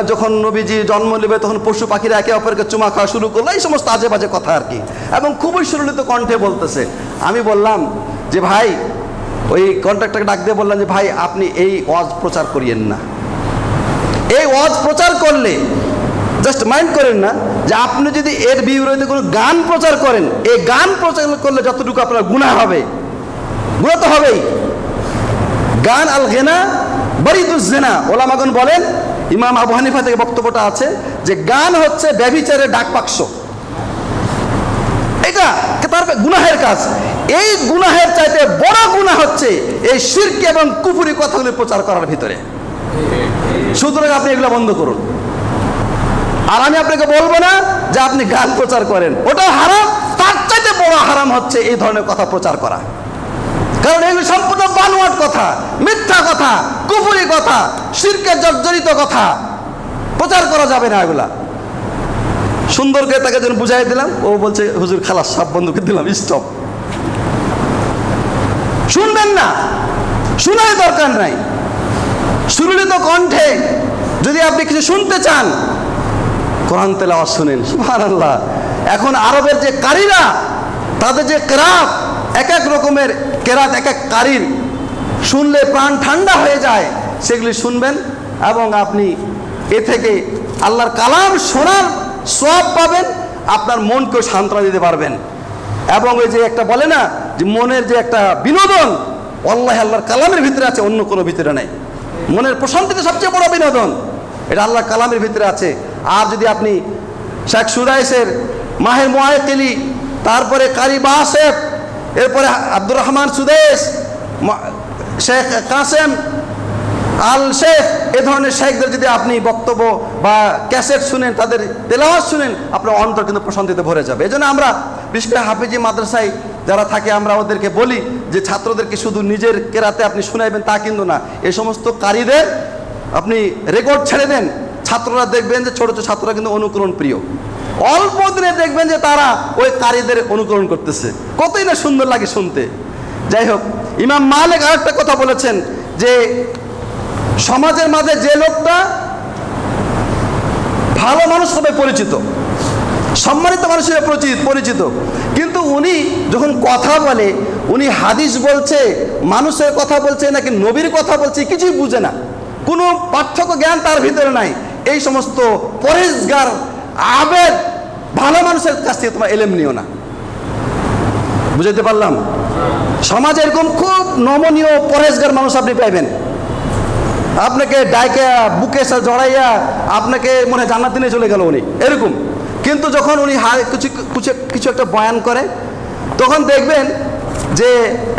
[SPEAKER 1] যখন নবীজি জন্ম নেবে তখন পশু পাখিরা একে অপরকে চুমা খাওয়া শুরু করলো, এই সমস্ত আজে বাজে কথা আর কি, এবং খুবই সুললিত কণ্ঠে বলতেছে। আমি বললাম যে ভাই, ওই কন্ট্রাক্টরকে ডাক দিয়ে বললাম যে ভাই আপনি এই ওয়াজ প্রচার করিয়েন না, এই ওয়াজ প্রচার করলে জাস্ট মাইন্ড করেন না যে আপনি যদি এর বিপরীতে কোনো গান প্রচার করেন, এই গান প্রচার করলে যতটুকু আপনার গুনাহ হবে, গুনাহ তো হবেই। গান আল গিনা বারিদুজ জিনা, ওলামাগণ বলেন, ইমাম আবু হানিফা থেকে বক্তব্যটা আছে যে গান হচ্ছে ব্যভিচারের ডাকবাক্স, এটা তার গুনাহের কাজ। এই গুনাহের চাইতে বড় গুনাহ হচ্ছে এই শিরক এবং কুফরি কথাগুলি প্রচার করার ভিতরে। সুতরাং আপনি এগুলো বন্ধ করুন। আর আমি আপনাকে বলবো না যে আপনি গান প্রচার করেন, ওটা হারাম। তার চাইতে বড় হারাম হচ্ছে এই ধরনের কথা প্রচার করা, কারণ এগুলো সম্পূর্ণ বানোয়াট কথা, মিথ্যা কথা, কুফরি কথা, শিরকে জর্জরিত কথা, প্রচার করা যাবে না এগুলা। সুন্দর করে তাকে যেন বুঝাই দিলাম, ও বলছে হুজুর খালাস, সব বন্ধ করে দিলাম, স্টপ। শুনবেন না, শোনার দরকার নাই। সুললিত কণ্ঠে যদি আপনি কিছু শুনতে চান, কোরআন তেলাওয়াত শুনেন। সুবহানাল্লাহ। এখন আরবের যে কারীরা, তাদের যে কেরাত, এক এক রকমের কেরাত, এক এক কারীর শুনলে প্রাণ ঠান্ডা হয়ে যায়, সেগুলি শুনবেন এবং আপনি এ থেকে আল্লাহর কালাম শোনার সওয়াব পাবেন, আপনার মনকেও সান্ত্বনা দিতে পারবেন। এবং ওই যে একটা বলে না যে মনের যে একটা বিনোদন, আল্লাহ আল্লাহর কালামের ভিতরে আছে, অন্য কোনো ভিতরে নাই। মনের প্রশান্তিতে সবচেয়ে বড় বিনোদন এটা আল্লাহর কালামের ভিতরে আছে। আর যদি আপনি শেখ সুদাইসের মাহের মুআক্কিলি, তারপরে কারি বাসেফ, এরপরে আব্দুর রহমান সুদেশ, শেখ কাসেম আল শেখ, এ ধরনের শেখদের যদি আপনি বক্তব্য বা ক্যাসেট শুনেন, তাদের তেলাওয়াত শুনেন, আপনার অন্তর কিন্তু প্রশান্তিতে ভরে যাবে। এই জন্য আমরা বিশেষ করে হাফেজি মাদ্রাসায় যারা থাকে, আমরা ওদেরকে বলি যে ছাত্রদেরকে শুধু নিজের কেরাতে আপনি শুনাইবেন তা কিন্তু না, এই সমস্ত কারীদের আপনি রেকর্ড ছেড়ে দেন। ছাত্ররা দেখবেন যে ছোট ছোট ছাত্ররা কিন্তু অনুকরণ প্রিয়, অল্প দিনে দেখবেন যে তারা ওই কারীদের অনুকরণ করতেছে, কতই না সুন্দর লাগে শুনতে। যাই হোক, ইমাম মালিক আরেকটা কথা বলেছেন যে সমাজের মাঝে যে লোকটা ভালো মানুষ হবে পরিচিত, সম্মানিত মানুষ হিসেবে পরিচিত, কিন্তু উনি যখন কথা বলে, উনি হাদিস বলছে, মানুষের কথা বলছে নাকি নবীর কথা বলছে, কিছুই বুঝে না, কোনো পার্থক্য জ্ঞান তার ভিতরে নাই। এই সমস্ত পরেশগার আবেদ ভালো মানুষের কাছ থেকে তোমার এলেম নিও না। বুঝাইতে পারলাম? সমাজে এরকম খুব নমনীয় পরেশগার মানুষ আপনি পাইবেন, আপনাকে ডাইকা বুকে জড়াইয়া আপনাকে মনে হয় জান্নাতে নিয়ে চলে গেল উনি, এরকম। কিন্তু যখন উনি কিছু একটা বয়ান করে, তখন দেখবেন যে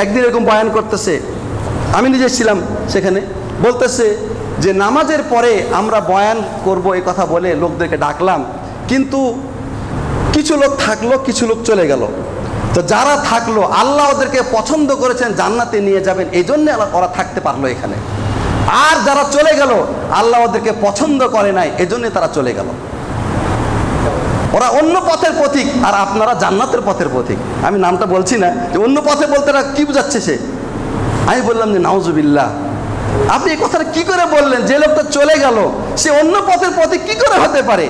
[SPEAKER 1] একদিন এরকম বয়ান করতেছে, আমি নিজে ছিলাম সেখানে, বলতেছে যে নামাজের পরে আমরা বয়ান করব এই কথা বলে লোকদেরকে ডাকলাম, কিন্তু কিছু লোক থাকলো, কিছু লোক চলে গেল। তো যারা থাকলো আল্লাহ ওদেরকে পছন্দ করেছেন, জান্নাতে নিয়ে যাবেন, এই জন্যে ওরা থাকতে পারলো এখানে। আর যারা চলে গেল আল্লাহ ওদেরকে পছন্দ করে নাই, এজন্যে তারা চলে গেল। ওরা অন্য পথের পথিক আর আপনারা জান্নাতের পথের পথিক। আমি নামটা বলছি না, যে অন্য পথে বলতে কি বুঝাচ্ছে সে। আমি বললাম যে নাউজুবিল্লাহ, আপনি এই কথাটা কি করে বললেন? যে লোকটা চলে গেল সে অন্য পথের পথিক কি করে হতে পারে?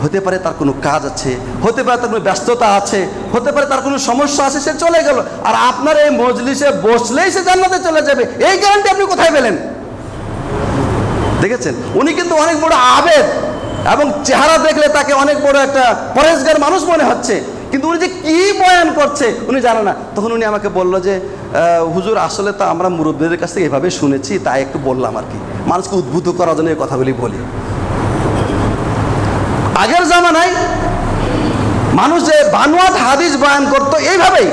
[SPEAKER 1] হতে পারে তার কোনো কাজ আছে, হতে পারে তার কোনো ব্যস্ততা আছে, হতে পারে তার কোনো সমস্যা আছে, সে চলে গেল। আর আপনার এই মজলিসে বসলেই সে জান্নাতে চলে যাবে, এই গ্যারান্টি আপনি কোথায় পেলেন? দেখেছেন, উনি কিন্তু অনেক বড় আবেদ এবং চেহারা দেখলে তাকে অনেক বড় একটা পরেশগার মানুষ মনে হচ্ছে, কিন্তু উনি যে কি বয়ান করছে উনি জানে না। তখন উনি আমাকে বলল যে হুজুর, আসলে তো আমরা মুরব্বীদের কাছ থেকে এভাবে শুনেছি, তাই একটু বললাম আর কি, মানুষকে উদ্বুদ্ধ করার জন্য এই কথাগুলি বলি। আগের জামানায় মানুষ যে বানোয়াট হাদিস বয়ান করতো এইভাবেই,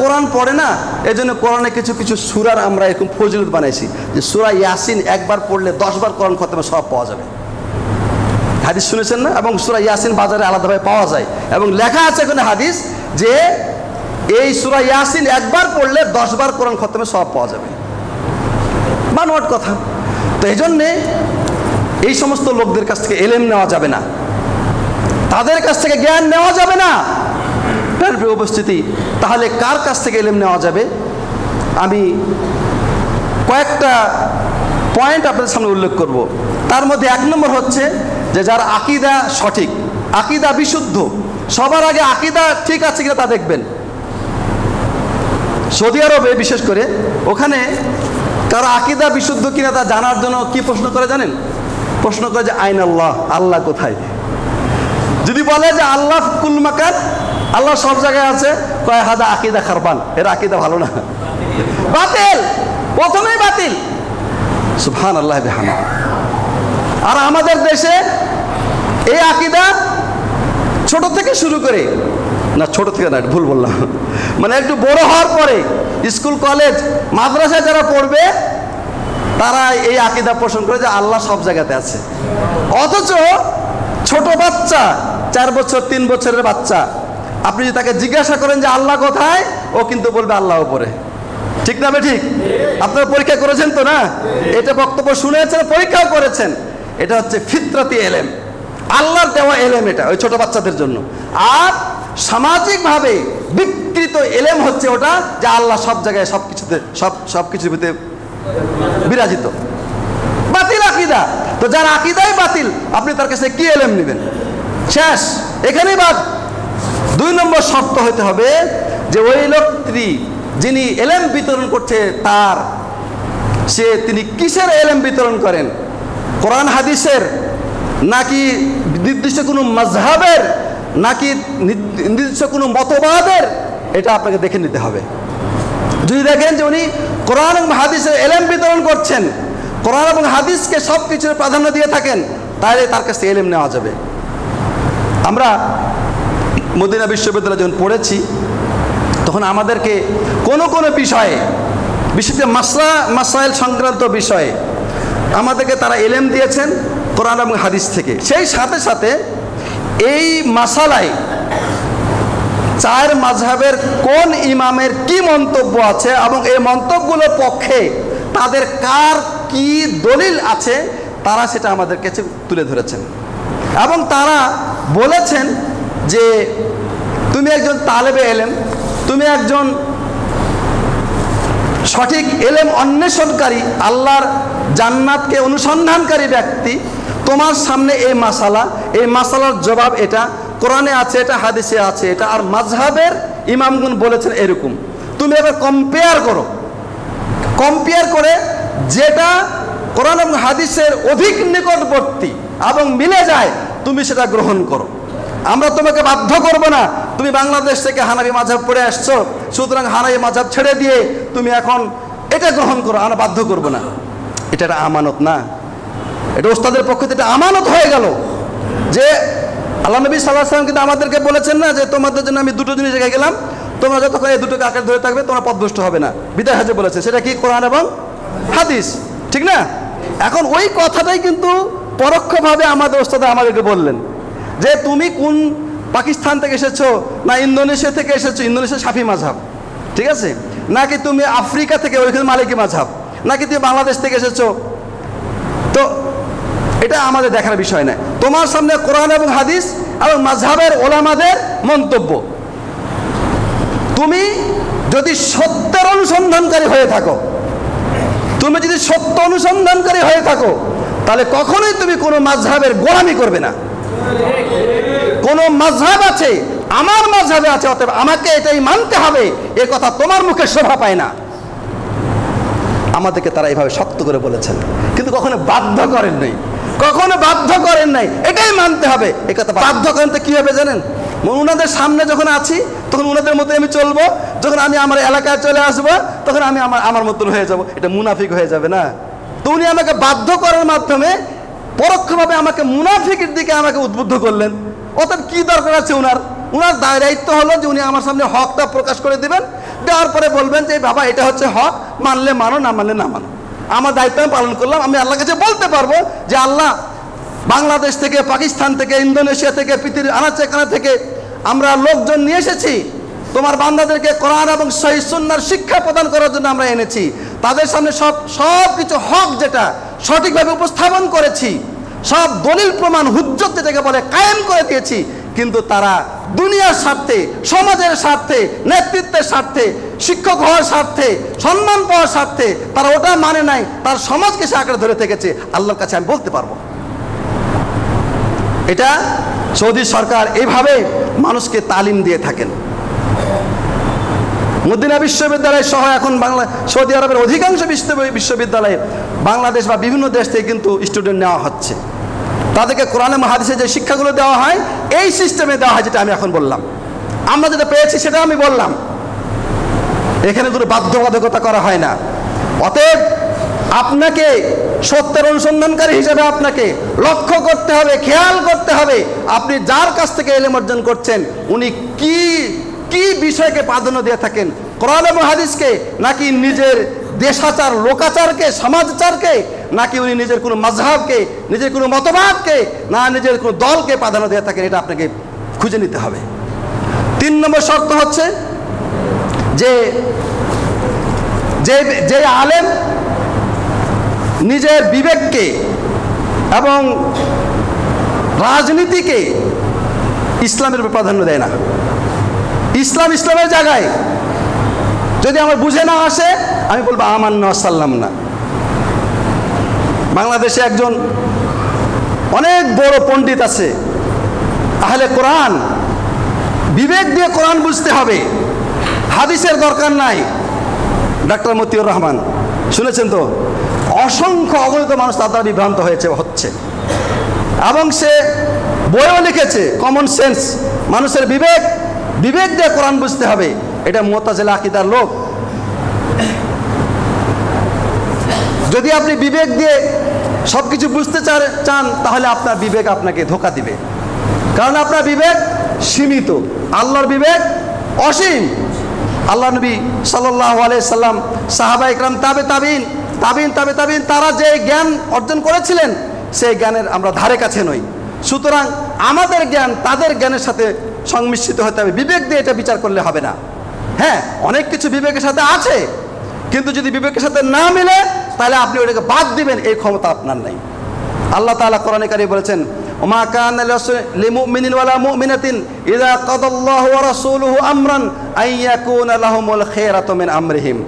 [SPEAKER 1] কোরআন পড়ে না, এই জন্য কোরআনে কিছু কিছু সূরার আমরা এরকম ফজিলত বানাইছি যে সূরা ইয়াসিন একবার পড়লে 10 বার কোরআন খতমে সব পাওয়া যাবে। হাদিস শুনেছেন না? এবং সূরা ইয়াসিন বাজারে আলাদাভাবে পাওয়া যায়, এবং লেখা আছে এখানে হাদিস যে এই সূরা ইয়াসিন একবার পড়লে 10 বার কোরআন খতমে সব পাওয়া যাবে। বানোয়াট কথা। তো এই জন্যে এই সমস্ত লোকদের কাছ থেকে এলেম নেওয়া যাবে না, তাদের কাছ থেকে জ্ঞান নেওয়া যাবে না। প্রিয় উপস্থিতি, তাহলে কার কাছ থেকে ইলম নেওয়া যাবে? আমি কয়েকটা পয়েন্ট আপনাদের সামনে উল্লেখ করব। তার মধ্যে 1 নম্বর হচ্ছে যে যার আকীদা সঠিক, আকীদা বিশুদ্ধ। সবার আগে আকীদা ঠিক আছে কিনা তা দেখবেন। সৌদি আরবে বিশেষ করে ওখানে কারো আকীদা বিশুদ্ধ কিনা তা জানার জন্য কি প্রশ্ন করে জানেন? প্রশ্ন করে যে আইন আল্লাহ, আল্লাহ কোথায়? যদি বলে যে আল্লাহ কুল মাকান, আল্লাহ সব জায়গায় আছে, কয় হাদা আকীদা খারবান, এর আকীদা ভালো না, বাতিল, প্রথমেই বাতিল। সুবহানাল্লাহ বিহামদিহি। আর আমাদের দেশে এই আকীদা ছোট থেকে শুরু করে, না ছোট থেকে না, ভুল বললাম, মানে একটু বড় হওয়ার পরে স্কুল কলেজ মাদ্রাসায় যারা পড়বে তারা এই আকীদা পোষণ করে যে আল্লাহ সব জায়গাতে আছে। অথচ ছোট বাচ্চা, 4 বছর 3 বছরের বাচ্চা, আপনি যদি তাকে জিজ্ঞাসা করেন যে আল্লাহ কোথায়, ও কিন্তু বলবে আল্লাহ উপরে। ঠিক না ঠিক? আপনারা পরীক্ষা করেছেন তো না? এটা বক্তব্য শুনেছেন, পরীক্ষাও করেছেন। এটা হচ্ছে ফিতরাতি এলেম, আল্লাহর দেওয়া এলেম, এটা ওই ছোট বাচ্চাদের জন্য। আর সামাজিকভাবে বিকৃত এলেম হচ্ছে ওটা যে আল্লাহ সব জায়গায় সব কিছুতে, সব কিছুর ভিতরে বিরাজিত। বাতিল আকীদা। তো যার আকীদাই বাতিল, আপনি তার কাছে কি এলেম নেবেন? শেষ, এখানেই বাদ। 2 নম্বর শর্ত হতে হবে যে ওই লোকটি যিনি এলেম বিতরণ করছে তিনি কিসের এলেম বিতরণ করেন? কোরআন হাদিসের, নাকি নির্দিষ্ট কোনো মাযহাবের, নাকি নির্দিষ্ট কোনো মতবাদের? এটা আপনাকে দেখে নিতে হবে। যদি দেখেন যে উনি কোরআন এবং হাদিসের এলেম বিতরণ করছেন, কোরআন এবং হাদিসকে সব কিছুর প্রাধান্য দিয়ে থাকেন, তাহলে তার কাছ থেকে এলেম নেওয়া যাবে। আমরা মদিনা বিশ্ববিদ্যালয়ে যখন পড়েছি তখন আমাদেরকে কোনো বিষয়ে, বিশেষ করে মাসাইল সংক্রান্ত বিষয়ে আমাদেরকে তারা এলেম দিয়েছেন কোরআন এবং হাদিস থেকে। সেই সাথে সাথে এই মাসালায় 4 মাযহাবের কোন ইমামের কি মন্তব্য আছে এবং এই মন্তব্যগুলোর পক্ষে তাদের কার কি দলিল আছে, তারা সেটা আমাদের কাছে তুলে ধরেছেন। এবং তারা বলেছেন যে তুমি একজন তালেবে এলেম, তুমি একজন সঠিক এলেম অন্বেষণকারী, আল্লাহর জান্নাতকে অনুসন্ধানকারী ব্যক্তি, তোমার সামনে এই মাসালার জবাব এটা, কোরআনে আছে এটা, হাদিসে আছে এটা, আর মাযহাবের ইমামগণ বলেছেন এরকম। তুমি এবার কম্পেয়ার করে যেটা কোরআন এবং হাদিসের অধিক নিকটবর্তী এবং মিলে যায় তুমি সেটা গ্রহণ করো। আমরা তোমাকে বাধ্য করব না, তুমি বাংলাদেশ থেকে হানাফি মাযহাব পড়ে আসছো, সুতরাং হানাফি মাযহাব ছেড়ে দিয়ে তুমি এখন এটা গ্রহণ করো, আমরা বাধ্য করব না। এটা একটা আমানত না, এটা ওস্তাদের পক্ষ থেকে আমানত হয়ে গেল। যে আল্লাহ নবী সাল্লাল্লাহু আলাইহি ওয়াসাল্লাম কিন্তু আমাদেরকে বলেছেন না যে তোমাদের জন্য আমি 2টো জিনিস রেখে গেলাম, তোমরা যতক্ষণ এই 2টোকে আঁকড়ে ধরে থাকবে তোমরা পথভ্রষ্ট হবে না। বিদায় হজে বলেছে, সেটা কি? কোরআন এবং হাদিস, ঠিক না? এখন ওই কথাটাই কিন্তু পরোক্ষভাবে আমাদের ওস্তাদ আমাদেরকে বললেন যে তুমি কোন পাকিস্তান থেকে এসেছো, না ইন্দোনেশিয়া থেকে এসেছো, ইন্দোনেশিয়া শাফি মাযহাব, ঠিক আছে, নাকি তুমি আফ্রিকা থেকে ওইখানে মালিকি মাযহাব, নাকি তুমি বাংলাদেশ থেকে এসেছো, তো এটা আমাদের দেখার বিষয় নয়। তোমার সামনে কোরআন এবং হাদিস এবং মাযহাবের ওলামাদের মন্তব্য। তুমি যদি সত্যের অনুসন্ধানকারী হয়ে থাকো, তাহলে কখনোই তুমি কোনো মাযহাবের গোলামি করবে না। কোন মাযহাব আছে, আমার মাযহাবে আছে, অতএব আমাকে এটাই মানতে হবে, এ কথা তোমার মুখে শোভা পায় না। আমাদেরকে তারা এইভাবে শক্ত করে বলেছেন, কিন্তু কখনো বাধ্য করেন নাই, এটাই মানতে হবে। এ কথা বাধ্য করেন তো কি হবে জানেন? ওনাদের সামনে যখন আছি তখন ওনাদের মতো আমি চলবো, যখন আমি আমার এলাকায় চলে আসবো তখন আমি আমার মতন হয়ে যাব, এটা মুনাফিক হয়ে যাবে না? তো উনি আমাকে বাধ্য করার মাধ্যমে পরোক্ষভাবে আমাকে মুনাফিকের দিকে আমাকে উদ্বুদ্ধ করলেন। অতএব কি দরকার আছে উনার দায়িত্ব হলো যে উনি আমার সামনে হকটা প্রকাশ করে দিবেন, দেওয়ার পরে বলবেন যে বাবা এটা হচ্ছে হক, মানলে মানো, না মানলে না মানো। আমার দায়িত্ব আমি পালন করলাম। আমি আল্লাহর কাছে বলতে পারবো যে আল্লাহ, বাংলাদেশ থেকে, পাকিস্তান থেকে, ইন্দোনেশিয়া থেকে, পৃথিবীর আনাচে কানা থেকে আমরা লোকজন নিয়ে এসেছি, তোমার বান্দাদেরকে কোরআন এবং সহিহ সুন্নাহর শিক্ষা প্রদান করার জন্য আমরা এনেছি। তাদের সামনে সব কিছু হক যেটা সঠিকভাবে উপস্থাপন করেছি, সব দলিল প্রমাণ হুজ্জত যেটাকে বলে কায়েম করে দিয়েছি। কিন্তু তারা দুনিয়ার স্বার্থে, সমাজের স্বার্থে, নেতৃত্বের স্বার্থে, শিক্ষক হওয়ার স্বার্থে, সম্মান পাওয়ার স্বার্থে তারা ওটা মানে নাই, তার সমাজকে সে আঁকড়ে ধরে থেকেছে। আল্লাহর কাছে আমি বলতে পারবো এটা সৌদি সরকার এইভাবে মানুষকে তালিম দিয়ে থাকেন। মদিনা বিশ্ববিদ্যালয় সহ এখন সৌদি আরবের অধিকাংশ বিশ্ববিদ্যালয়ে বাংলাদেশ বা বিভিন্ন দেশ থেকে কিন্তু স্টুডেন্ট নেওয়া হচ্ছে। তাদেরকে কোরআনে হাদিসে যে শিক্ষাগুলো দেওয়া হয় এই সিস্টেমে দেওয়া হয়, যেটা আমি এখন বললাম। আমরা যেটা পেয়েছি সেটা আমি বললাম, এখানে কোনো বাধ্যবাধকতা করা হয় না। অতএব আপনাকে সত্যের অনুসন্ধানকারী হিসেবে আপনাকে লক্ষ্য করতে হবে, খেয়াল করতে হবে আপনি যার কাছ থেকে ইলম অর্জন করছেন উনি কি কি বিষয়কে প্রাধান্য দিয়ে থাকেন, কোরআন এবং হাদিসকে নাকি নিজের দেশাচার, লোকাচারকে, সমাজচারকে, নাকি উনি নিজের কোনো মাযহাবকে, নিজের কোনো মতবাদকে, না নিজের কোনো দলকে প্রাধান্য দিয়ে থাকেন, এটা আপনাকে খুঁজে নিতে হবে। 3 নম্বর শর্ত হচ্ছে যে আলেম নিজের বিবেককে এবং রাজনীতিকে ইসলামের উপর প্রাধান্য দেয় না। ইসলামের জায়গায় যদি আমার বুঝে না আসে আমি বলবো আমান্না সাল্লাম না। বাংলাদেশে একজন অনেক বড় পণ্ডিত আছে, আহলে কোরআন, বিবেক দিয়ে কোরআন বুঝতে হবে, হাদিসের দরকার নাই, ডাক্তার মতিউর রহমান, শুনেছেন তো? অসংখ্য অগণিত মানুষ তার দ্বারা বিভ্রান্ত হচ্ছে এবং সে বইও লিখেছে, কমন সেন্স, মানুষের বিবেক দিয়ে কোরআন বুঝতে হবে। এটা মুতাজিলা আকীদার লোক। যদি আপনি বিবেক দিয়ে সব কিছু বুঝতে চান তাহলে আপনার বিবেক আপনাকে ধোঁকা দিবে, কারণ আপনার বিবেক সীমিত, আল্লাহর বিবেক অসীম। আল্লাহ নবী সাল্লাল্লাহু আলাইহি সাল্লাম, সাহাবা ইকরাম, তাবিন, তারা যে জ্ঞান অর্জন করেছিলেন সেই জ্ঞানের আমরা ধারে কাছে নই। সুতরাং আমাদের জ্ঞান তাদের জ্ঞানের সাথে সংমিশ্রিত হতে হবে, বিবেক দিয়ে এটা বিচার করলে হবে না। হ্যাঁ, অনেক কিছু বিবেকের সাথে আছে, কিন্তু যদি বিবেকের সাথে না মিলে তাহলে আপনি ওটাকে বাদ দিবেন এই ক্ষমতা আপনার নাই। আল্লাহ তাআলা কোরআনে কারিমে বলেছেন, ওমা কানা লিমুমিনিন ওয়ালা মুমিনাতিন ইযা কাদাল্লাহু ওয়া রাসূলুহু আমরান আইয়াকুনা লাহুমুল খায়রাতু মিন আমরিহিম।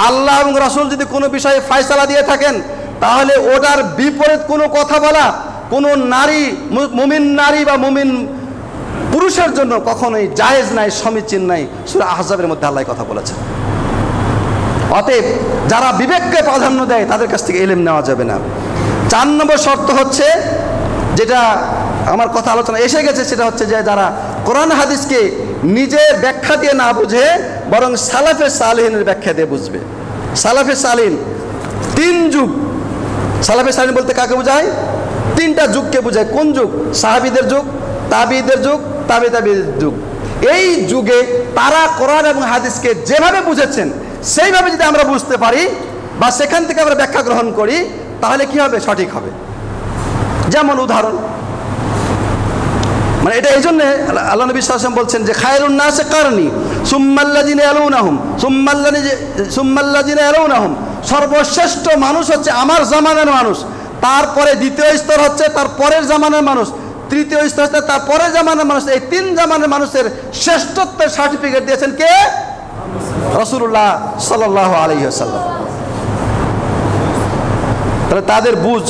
[SPEAKER 1] আল্লাহ এবং রাসূল যদি কোনো বিষয়ে ফয়সালা দিয়ে থাকেন তাহলে ওটার বিপরীত কোনো কথা বলা কোনো নারী, মুমিন নারী বা মুমিন পুরুষের জন্য কখনোই জায়েজ নাই, সমীচীন নাই। সূরা আহজাবের মধ্যে আল্লাহ কথা বলেছেন। অতএব যারা বিবেককে প্রাধান্য দেয় তাদের কাছ থেকে ইলম নেওয়া যাবে না। 4 নম্বর শর্ত হচ্ছে, যেটা আমার কথা আলোচনা এসে গেছে, সেটা হচ্ছে যে যারা কোরআন হাদিসকে নিজের ব্যাখ্যা দিয়ে না বুঝে বরং সালাফে সালেহিনের ব্যাখ্যা দিয়ে বুঝবে। সালাফে সালেহিন 3 যুগ, সালাফে সালেহিন বলতে কাকে বোঝায়? 3টা যুগকে বোঝায়। কোন যুগ? সাহাবীদের যুগ, তাবিঈদের যুগ, তাবিঈদের যুগ। এই যুগে তারা কোরআন এবং হাদিসকে যেভাবে বুঝেছেন সেইভাবে যদি আমরা বুঝতে পারি বা সেখান থেকে আমরা ব্যাখ্যা গ্রহণ করি তাহলে কি হবে? সঠিক হবে। যেমন উদাহরণ, মানে এটা এই জন্যে আল্লাহ নবী সাল্লাল্লাহু আলাইহি ওয়াসাল্লাম বলছেন যে খায়রুন নাসি কারনি সুম্মাল্লাযিনা ইয়ালুনাহুম, সর্বশ্রেষ্ঠ মানুষ হচ্ছে আমার জামানার মানুষ, তারপরে দ্বিতীয় স্তর হচ্ছে তার পরের জামানার মানুষ, তৃতীয় স্তর হচ্ছে তার পরের জামানার মানুষ। এই 3 জামানার মানুষের শ্রেষ্ঠত্বের সার্টিফিকেট দিয়েছেন কে? রাসূলুল্লাহ সাল্লাল্লাহু আলাইহি ওয়াসাল্লাম। তাহলে তাদের বুঝ,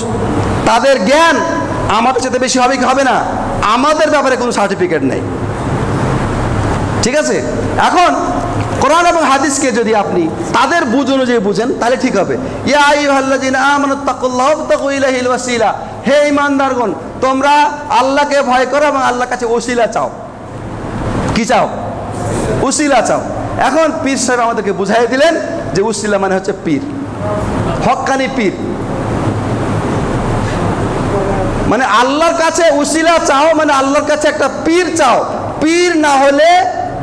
[SPEAKER 1] তাদের জ্ঞান আমাদের চেয়ে বেশি হবে কি হবে না? আমাদের ব্যাপারে কোনো সার্টিফিকেট নেই, ঠিক আছে? এখন কোরআন এবং হাদিসকে যদি আপনি তাদের বুঝ অনুযায়ী বুঝেন তাহলে ঠিক হবে। ইয়া আইয়ুহাল্লাযীনা আমানুত্তাকুল্লাহা ওয়াবতাগু ইলাইহিল ওয়াসিলা, হে ঈমানদারগণ তোমরা আল্লাহকে ভয় করো এবং আল্লাহর কাছে ওসিলা চাও। কি চাও? ওসিলা চাও। এখন পীর সাহেব আমাদেরকে বুঝাই দিলেন যে ওসিলা মানে হচ্ছে পীর, হক্কানি পীর। মানে আল্লাহর কাছে ওসিলা চাও মানে আল্লাহর কাছে একটা পীর চাও। পীর না হলে,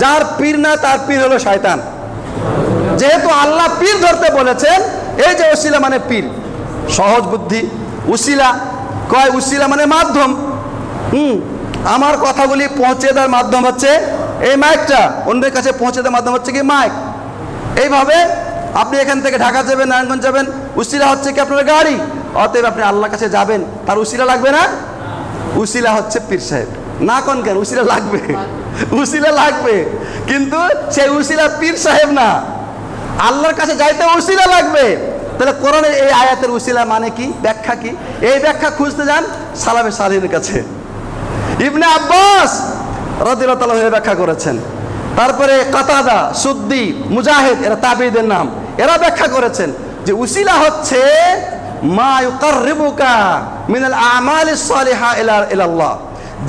[SPEAKER 1] যার পীর না তার পীর হলো শয়তান। যেহেতু আল্লাহ পীর ধরতে বলেছেন, এই যে ওসিলা মানে পীর, সহজ বুদ্ধি। ওসিলা কয়, ওসিলা মানে মাধ্যম। আমার কথাগুলি পৌঁছে দেওয়ার মাধ্যম হচ্ছে এই মাইকটা, অন্যের কাছে পৌঁছে দেওয়ার মাধ্যম হচ্ছে কি মাইক। এইভাবে আপনি এখান থেকে ঢাকা যাবেন, নারায়ণগঞ্জ যাবেন, উসিলা হচ্ছে কি আপনার গাড়ি। অতএব আপনি আল্লাহর কাছে যাবেন, তার উসিলা লাগবে না? উসিলা হচ্ছে পীর সাহেব। না কোন কেন? উসিলা লাগবে, উসিলা লাগবে, কিন্তু সেই উসিলা পীর সাহেব না, আল্লাহর কাছে যাইতে উসিলা লাগবে। তাহলে কোরআনের এই আয়াতের উসিলা মানে কি, ব্যাখ্যা কি? এই ব্যাখ্যা খুঁজতে যান সালাফে সালেহিনের কাছে। ইবনে আব্বাস রাদিয়াল্লাহু তাআলা আনহু ব্যাখ্যা করেছেন, তারপরে কাতাদা, সুদ্দি, মুজাহিদ, এরা তাবিঈদের নাম, এরা ব্যাখ্যা করেছেন যে উসিলা হচ্ছে মা ইউকাররিবুকা মিনাল আমালিস সালিহা ইলাল্লাহ,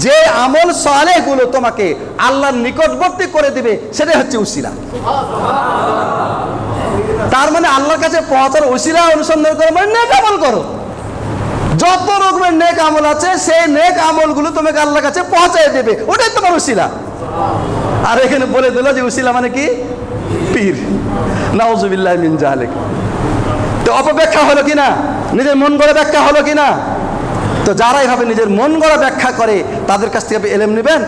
[SPEAKER 1] যে আমল সালেহগুলো তোমাকে আল্লাহর নিকটবর্তী করে দিবে সেটাই হচ্ছে উসিলা। তার মানে আল্লাহর কাছে পৌঁছার উসিলা অনুসন্ধান করো, মানে নেক আমল করো। যত রকমের নেক আমল আছে সেই নেক আমলগুলো তোমাকে আল্লাহর কাছে পৌঁছায় দেবে, ওটাই তোমার উসিলা। আর এখানে বলে দিল যে উসিলা মানে কি? পীর। নাউজুবিল্লাহ মিন যালিক। তো অপব্যাখ্যা হলো কিনা, নিজের মন গড়া ব্যাখ্যা হলো কিনা? তো যারা এইভাবে নিজের মন গড়া ব্যাখ্যা করে তাদের কাছ থেকে এলেম নেবেন।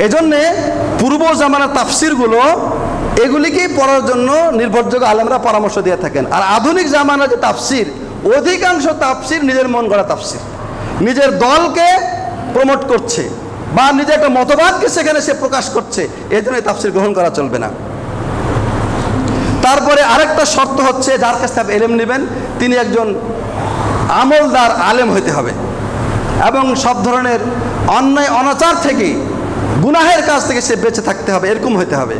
[SPEAKER 1] এজন্যে পূর্ব জামানার তাফসিরগুলো এগুলিকেই পড়ার জন্য নির্ভরযোগ্য আলেমরা পরামর্শ দিয়ে থাকেন। আর আধুনিক জামানার যে তাফসির, অধিকাংশ তাফসির নিজের মন গড়া তাফসির, নিজের দলকে প্রমোট করছে বা নিজের একটা মতবাদকে সেখানে সে প্রকাশ করছে, এই জন্য তাফসির গ্রহণ করা চলবে না। তারপরে আরেকটা শর্ত হচ্ছে, যার কাছ থেকে এলেম নেবেন তিনি একজন আমলদার আলেম হইতে হবে এবং সব ধরনের অন্যায় অনাচার থেকে, গুনাহের কাছ থেকে সে বেঁচে থাকতে হবে, এরকম হইতে হবে।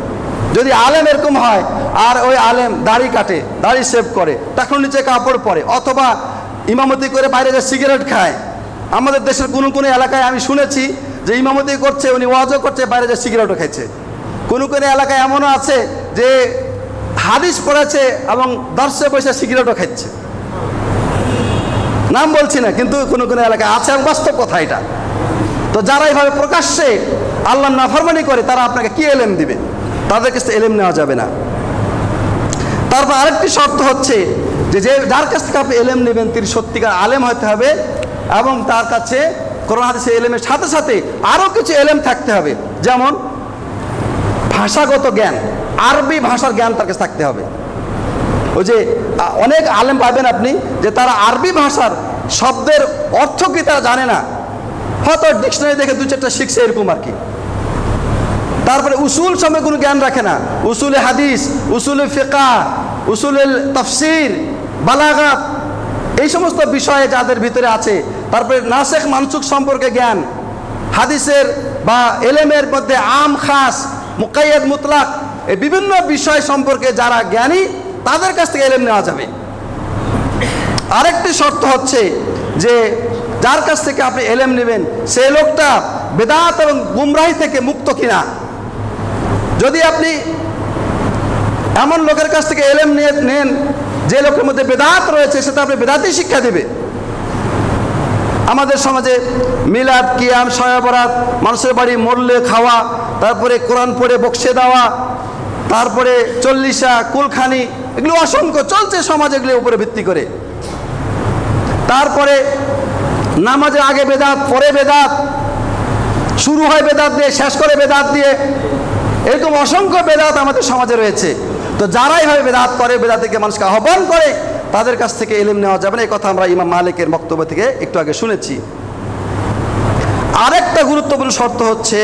[SPEAKER 1] যদি আলেম এরকম হয় আর ওই আলেম দাড়ি কাটে, দাড়ি সেভ করে, তখন নিচে কাপড় পরে, অথবা ইমামতি করে বাইরে যে সিগারেট খায়, আমাদের দেশের কোনো কোনো এলাকায় আমি শুনেছি যে ইমামতি করছে, উনি ওয়াজও করছে, বাইরে যে সিগারেটও খাইছে। কোনো কোনো এলাকায় এমনও আছে যে হাদিস পড়েছে এবং দর্শে বসে সিগারেটও খাচ্ছে। নাম বলছি না, কিন্তু কোনো কোনো এলাকায় আছে এবং বাস্তব কথা এটা। তো যারা এইভাবে প্রকাশ্যে আল্লাহর নাফরমানি করে তারা আপনাকে কি এলেম দিবে? তাদের কাছে এলেম নেওয়া যাবে না। তারপর আরেকটি শর্ত হচ্ছে যে যার কাছ থেকে আপনি এলেম নেবেন তিনি সত্যিকার আলেম হতে হবে এবং তার কাছে কোরআন হাদিসের এলেমের সাথে সাথে আরও কিছু এলেম থাকতে হবে, যেমন ভাষাগত জ্ঞান, আরবি ভাষার জ্ঞান তার কাছে থাকতে হবে। ওই যে অনেক আলেম পাবেন আপনি যে তারা আরবি ভাষার শব্দের অর্থ কি তারা জানে না, হয়তো ডিকশনারি দেখে দু চারটা শিখছে এরকম আর কি। তারপরে উসুল সম্পর্কে কোনো জ্ঞান রাখে না, উসুলে হাদিস, উসুলে ফিকহ, উসুলে তাফসির, বালাগাত, এই সমস্ত বিষয়ে যাদের ভিতরে আছে। তারপরে নাসেখ মানসুখ সম্পর্কে জ্ঞান, হাদিসের বা এলেমের মধ্যে আম খাস, মুকাইয়াদ মুতলাক, এই বিভিন্ন বিষয় সম্পর্কে যারা জ্ঞানী তাদের কাছ থেকে এলেম নেওয়া যাবে। আরেকটি শর্ত হচ্ছে যে যার কাছ থেকে আপনি এলেম নেবেন সেই লোকটা বেদাত এবং গুমরাহি থেকে মুক্ত কিনা। যদি আপনি এমন লোকের কাছ থেকে এলেম নেন যে লোকের মধ্যে বেদাত রয়েছে, সেটা আপনি বেদাতই শিক্ষা দেবে। আমাদের সমাজে মিলাদ, কিয়াম, শবে বরাত, মানুষের বাড়ি মরলে খাওয়া, তারপরে কোরআন পড়ে বকশে দেওয়া, তারপরে চল্লিশা, কুলখানি, এগুলো অসংখ্য চলছে সমাজে, এগুলোর উপরে ভিত্তি করে। তারপরে নামাজের আগে বেদাত, পরে বেদাত, শুরু হয় বেদাত দিয়ে, শেষ করে বেদাত দিয়ে, এরকম অসংখ্য বেদাত আমাদের সমাজে রয়েছে। তো যারা এইভাবে বেদাত করে, বেদাত থেকে মানুষকে আহ্বান করে, তাদের কাছ থেকে এলেম নেওয়া যাবে না। এই কথা আমরা ইমাম মালিকের বক্তব্য থেকে একটু আগে শুনেছি। আরেকটা গুরুত্বপূর্ণ শর্ত হচ্ছে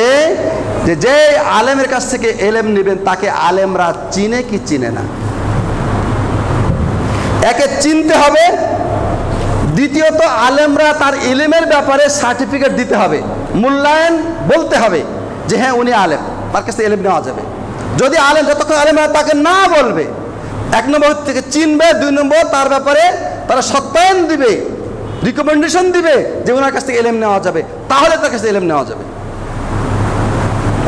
[SPEAKER 1] যে আলেমের কাছ থেকে এলেম নেবেন তাকে আলেমরা চিনে কি চিনে না, একে চিনতে হবে, দ্বিতীয়ত আলেমরা তার ইলমের ব্যাপারে সার্টিফিকেট দিতে হবে, মূল্যায়ন বলতে হবে যে হ্যাঁ উনি আলেম, তার কাছে এলেম নেওয়া যাবে। যদি আলেম, যতক্ষণ আলেমরা তাকে না বলবে, এক নম্বর থেকে চিনবে, দুই নম্বর তার ব্যাপারে তারা সত্যায়ন দিবে, রিকমেন্ডেশন দিবে যে ওনার কাছ থেকে এলেম নেওয়া যাবে, তাহলে তার কাছে এলেম নেওয়া যাবে।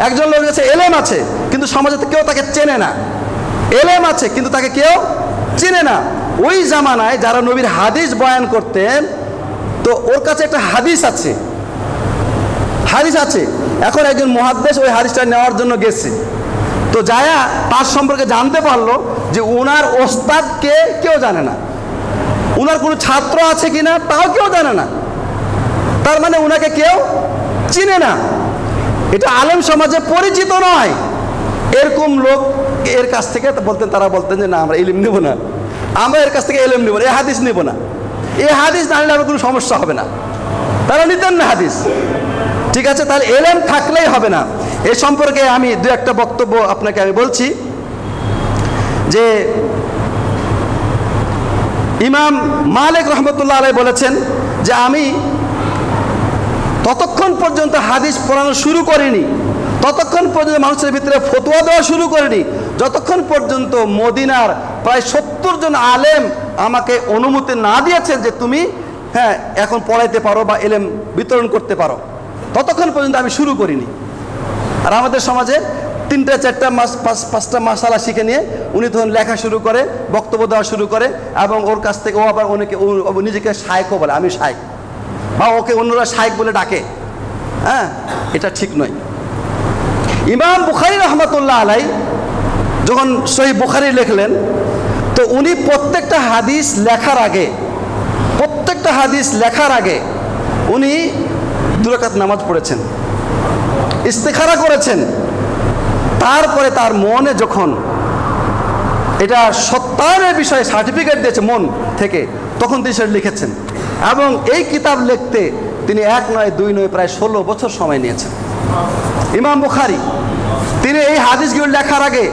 [SPEAKER 1] একজন লোকের কাছে এলেম আছে কিন্তু সমাজে কেউ তাকে চেনে না, এলেম আছে কিন্তু তাকে কেউ চেনে না। ওই জামানায় যারা নবীর হাদিস বয়ান করতেন, তো ওর কাছে একটা হাদিস আছে, হাদিস আছে। এখন একজন মুহাদ্দিস ওই হাদিসটা নেওয়ার জন্য গেছে, তো যায়া তার সম্পর্কে জানতে পারলো যে ওনার ওস্তাদ কে কেউ জানে না, ওনার কোনো ছাত্র আছে কিনা তাও কেউ জানে না, তার মানে ওনাকে কেউ চিনে না। এটা আলেম সমাজে পরিচিত নয়। এরকম লোক এর কাছ থেকে বলতেন, তারা বলতেন যে না আমরা ইলম নেব না, আমরা এর কাছ থেকে এলেম নেব না, এই হাদিস নেব না, এই হাদিস না নিলে আমার কোনো সমস্যা হবে না। তারা নিতেন না হাদিস। ঠিক আছে, তাহলে এলেম থাকলেই হবে না। এ সম্পর্কে আমি দু একটা বক্তব্য আপনাকে আমি বলছি যে ইমাম মালিক রহমতুল্লাহ আলাইহি বলেছেন যে আমি ততক্ষণ পর্যন্ত হাদিস পড়ানো শুরু করিনি, ততক্ষণ পর্যন্ত মানুষের ভিতরে ফতোয়া দেওয়া শুরু করিনি, যতক্ষণ পর্যন্ত মদিনার প্রায় 70 জন আলেম আমাকে অনুমতি না দিয়েছেন যে তুমি এখন পড়াইতে পারো বা এলেম বিতরণ করতে পারো, ততক্ষণ পর্যন্ত আমি শুরু করিনি। আর আমাদের সমাজে 3টা 4টা মাস 5টা মাসালা শিখে নিয়ে উনি তখন লেখা শুরু করে, বক্তব্য দেওয়া শুরু করে, এবং ওর কাছ থেকে ও আবার নিজেকে শায়েখও বলে, আমি শায়েখ, বা ওকে অন্যরা শায়েখ বলে ডাকে। এটা ঠিক নয়। ইমাম বুখারী রহমতুল্লাহ আলাইহি যখন সহিহ বুখারী লিখলেন, তো উনি প্রত্যেকটা হাদিস লেখার আগে উনি 2 রাকাত নামাজ পড়েছেন, ইস্তেখারা করেছেন। তারপরে তার মনে যখন এটা সত্যায়নের বিষয়ে সার্টিফিকেট দিয়েছে মন থেকে, তখন তিনি সেটা লিখেছেন। এবং এই কিতাব লিখতে তিনি 1 নয় 2 নয় প্রায় 16 বছর সময় নিয়েছেন। ইমাম বুখারী তিনি এই হাদিসগুলো লেখার আগে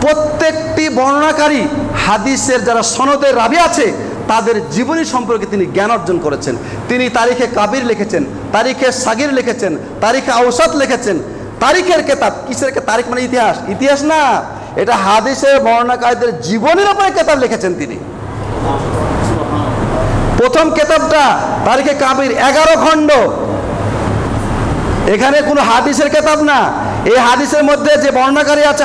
[SPEAKER 1] প্রত্যেকটি বর্ণনাকারী হাদিসের যারা সনদের রাবি আছে তাদের জীবনী সম্পর্কে তিনি জ্ঞান অর্জন করেছেন। তিনি তারিখে কাবির লিখেছেন, তারিখে সাগির লিখেছেন, তারিখে আওসাত লিখেছেন। তারিখের কিতাব, কিসের তারিখ মানে ইতিহাস না, এটা হাদিসের বর্ণনাকারীদের জীবনের উপরে কিতাব লিখেছেন তিনি। প্রথম কিতাবটা তারিখে কাবির 11 খণ্ড, এখানে কোনো হাদিসের কিতাব না। এই হাদিসের মধ্যে যে বর্ণনাকারী আছে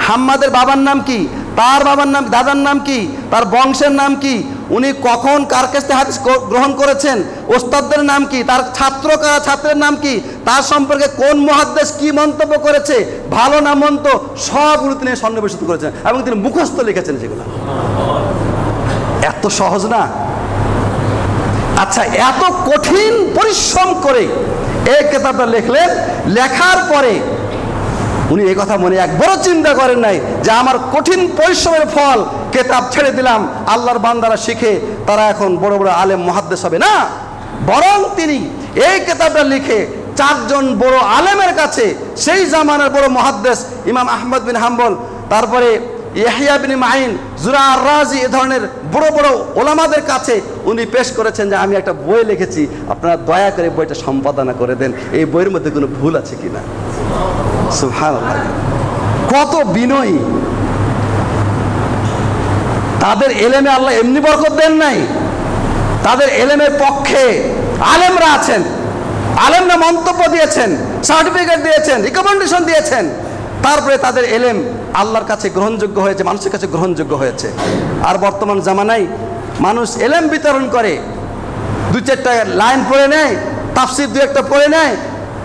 [SPEAKER 1] হাম্মাদের বাবার নাম কি, তার বাবার নাম, দাদার নাম কি, তার বংশের নাম কি, উনি কখন কার কাছ থেকে হাদিস গ্রহণ করেছেন, ওস্তাদদের নাম কি, তার ছাত্রের নাম কি, তার সম্পর্কে কোন মুহাদ্দিস কি মন্তব্য করেছে, ভালো না মন্দ, সবগুলো তিনি সন্নিবেশিত করেছেন এবং তিনি মুখস্থ লিখেছেন সেগুলো। এত সহজ না। আচ্ছা, এত কঠিন পরিশ্রম করে এই কিতাবটা লিখলেন, লেখার পরে উনি এই কথা মনে একবারও চিন্তা করেন নাই যে আমার কঠিন পরিশ্রমের ফল, কিতাব ছেড়ে দিলাম, আল্লাহর বান্দারা শিখে তারা এখন বড় বড় আলেম মুহাদ্দিস হবে না। বরং তিনি এই কিতাবটা লিখে 4 জন বড় আলেমের কাছে, সেই জামানার বড় মুহাদ্দিস ইমাম আহমদ বিন হাম্বল, তারপরে ইয়াহইয়া বিন মাইন, জুরা আর-রাজি, এ ধরনের বড় বড় ওলামাদের কাছে উনি পেশ করেছেন যে আমি একটা বই লিখেছি, আপনারা দয়া করে বইটা সম্পাদনা করে দেন, এই বইয়ের মধ্যে কোনো ভুল আছে কিনা। সুবহানাল্লাহ, কত বিনয়ী! তাদের এলেমে আল্লাহ এমনি বরকত দেন নাই, তাদের এলেমের পক্ষে আলেমরা আছেন, আলেমরা মন্তব্য দিয়েছেন, সার্টিফিকেট দিয়েছেন, রিকমেন্ডেশন দিয়েছেন, তারপরে তাদের এলেম আল্লাহর কাছে গ্রহণযোগ্য হয়েছে, মানুষের কাছে গ্রহণযোগ্য হয়েছে। আর বর্তমান জামানায় মানুষ এলেম বিতরণ করে, 2-4টা লাইন পড়ে নেয়, তাফসির 2-1টা পড়ে নেয়,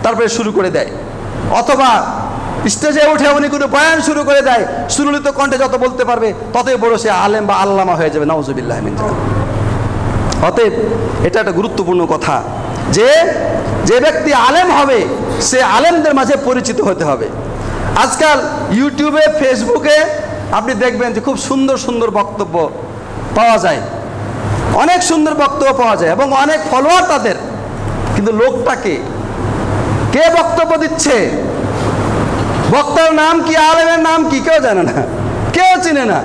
[SPEAKER 1] তারপরে শুরু করে দেয়, অথবা স্টেজে উঠে উনি কোনো বয়ান শুরু করে দেয়, সুললিত কণ্ঠে যত বলতে পারবে ততই বড় সে আলেম বা আল্লামা হয়ে যাবে, নাউজুবিল্লাহ মিন যালিক। অতএব এটা একটা গুরুত্বপূর্ণ কথা যে যে ব্যক্তি আলেম হবে সে আলেমদের মাঝে পরিচিত হতে হবে। আজকাল ইউটিউবে, ফেসবুকে আপনি দেখবেন যে খুব সুন্দর সুন্দর বক্তব্য পাওয়া যায়, অনেক সুন্দর বক্তব্য পাওয়া যায় এবং অনেক ফলোয়ার তাদের, কিন্তু লোকটাকে কে বক্তব্য দিচ্ছে, বক্তার নাম কি, আলেমের নাম কি, কেউ জানে না, কেউ চিনে না,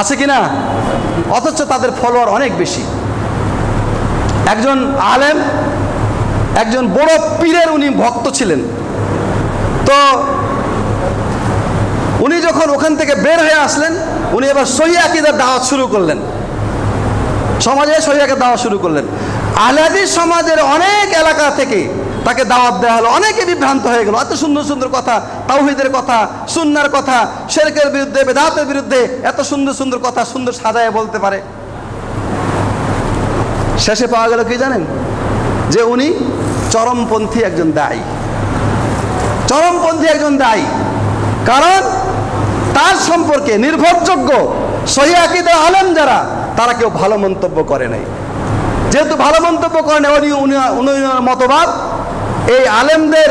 [SPEAKER 1] আছে কিনা? অথচ তাদের ফলোয়ার অনেক বেশি। একজন আলেম, একজন বড় পীরের উনি ভক্ত ছিলেন, তো উনি যখন ওখান থেকে বের হয়ে আসলেন, উনি এবার সহিহ আকীদার দাওয়াত শুরু করলেন, সমাজে সহিহ আকীদার দাওয়াত শুরু করলেন। আহলে হাদিস সমাজের অনেক এলাকা থেকে তাকে দাওয়াত দেওয়া হলো, অনেকে বিভ্রান্ত হয়ে গেল। এত সুন্দর সুন্দর কথা, তাওহীদের কথা, সুন্নাহর কথা, শিরকের বিরুদ্ধে, বিদআতের বিরুদ্ধে এত সুন্দর সুন্দর কথা সুন্দর সাজায় বলতে পারে। শেষে পাওয়া গেল কি জানেন, যে উনি চরমপন্থী একজন দায়ী, চরমপন্থী একজন দায়ী। কারণ তার সম্পর্কে নির্ভরযোগ্য সহিহ আকীদার আলেম যারা, তারা কেউ ভালো মন্তব্য করে নাই। যেহেতু ভালো মন্তব্য করে নাই, উনি মতবাদ এই আলেমদের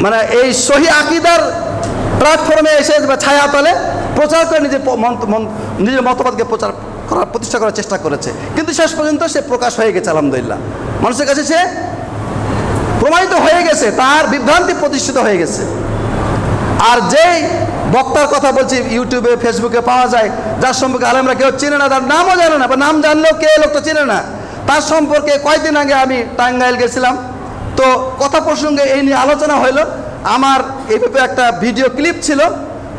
[SPEAKER 1] মানে এই সহিহ আকীদার প্ল্যাটফর্মে এসে বা ছায়াতলে প্রচার করে নিজের মতবাদকে প্রচার প্রতিষ্ঠা করার চেষ্টা করেছে, কিন্তু শেষ পর্যন্ত সে প্রকাশ হয়ে গেছে আলহামদুলিল্লাহ। মানুষের কাছে সে প্রমাণিত হয়ে গেছে, তার বিভ্রান্তি প্রতিষ্ঠিত হয়ে গেছে। আর যেই বক্তার কথা বলছি ইউটিউবে ফেসবুকে পাওয়া যায়, যার সম্পর্কে আলেমরা কেউ চেনে না, তার নামও জানে না, বা নাম জানলেও কে লোকটা চেনে না, তার সম্পর্কে কয়েকদিন আগে আমি টাঙ্গাইল গেছিলাম, তো কথা প্রসঙ্গে এই নিয়ে আলোচনা হইল। আমার এই ব্যাপারে একটা ভিডিও ক্লিপ ছিল,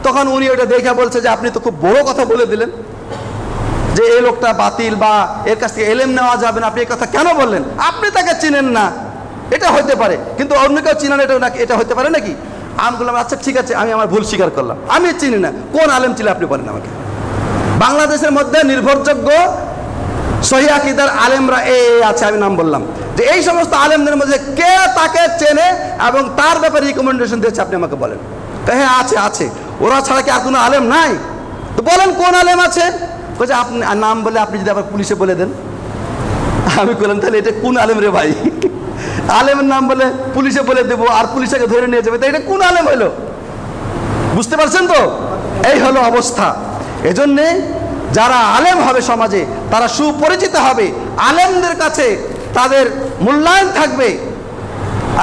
[SPEAKER 1] তখন উনি ওটা দেখে বলছে যে আপনি তো খুব বড় কথা বলে দিলেন যে এই লোকটা বাতিল বা এর কাছ থেকে এলেম নেওয়া যাবে না, আপনি এই কথা কেন বললেন? আপনি তাকে চিনেন না, এটা হইতে পারে, কিন্তু অন্য কেউ চিনেন এটা হইতে পারে নাকি? আমি বললাম আচ্ছা ঠিক আছে, আমি আমার ভুল স্বীকার করলাম, আমি চিনি না। কোন আলেম ছিল আপনি বলেন আমাকে? বাংলাদেশের মধ্যে নির্ভরযোগ্য সহিহ আকীদার আলেমরা আছে, আমি নাম বললাম, যে এই সমস্ত আলেমদের মধ্যে কে তাকে চেনে এবং তার ব্যাপারে রিকমেন্ডেশন দিয়েছে, আপনি আমাকে বলেন। হ্যাঁ আছে আছে, ওরা ছাড়া কি আর কোনো আলেম নাই? তো বলেন কোন আলেম আছে? বলছে আপনি নাম বলে আপনি যদি আবার পুলিশে বলে দেন। আমি বললাম তাহলে এটা কোন আলেম রে ভাই? আলেমের নাম বলে পুলিশে বলে দেবো আর পুলিশকে ধরে নিয়ে যাবে, তো এটা কোন আলেম হইলো? বুঝতে পারছেন তো? এই হলো অবস্থা। এজন্যে যারা আলেম হবে সমাজে, তারা সুপরিচিত হবে, আলেমদের কাছে তাদের মূল্যায়ন থাকবে।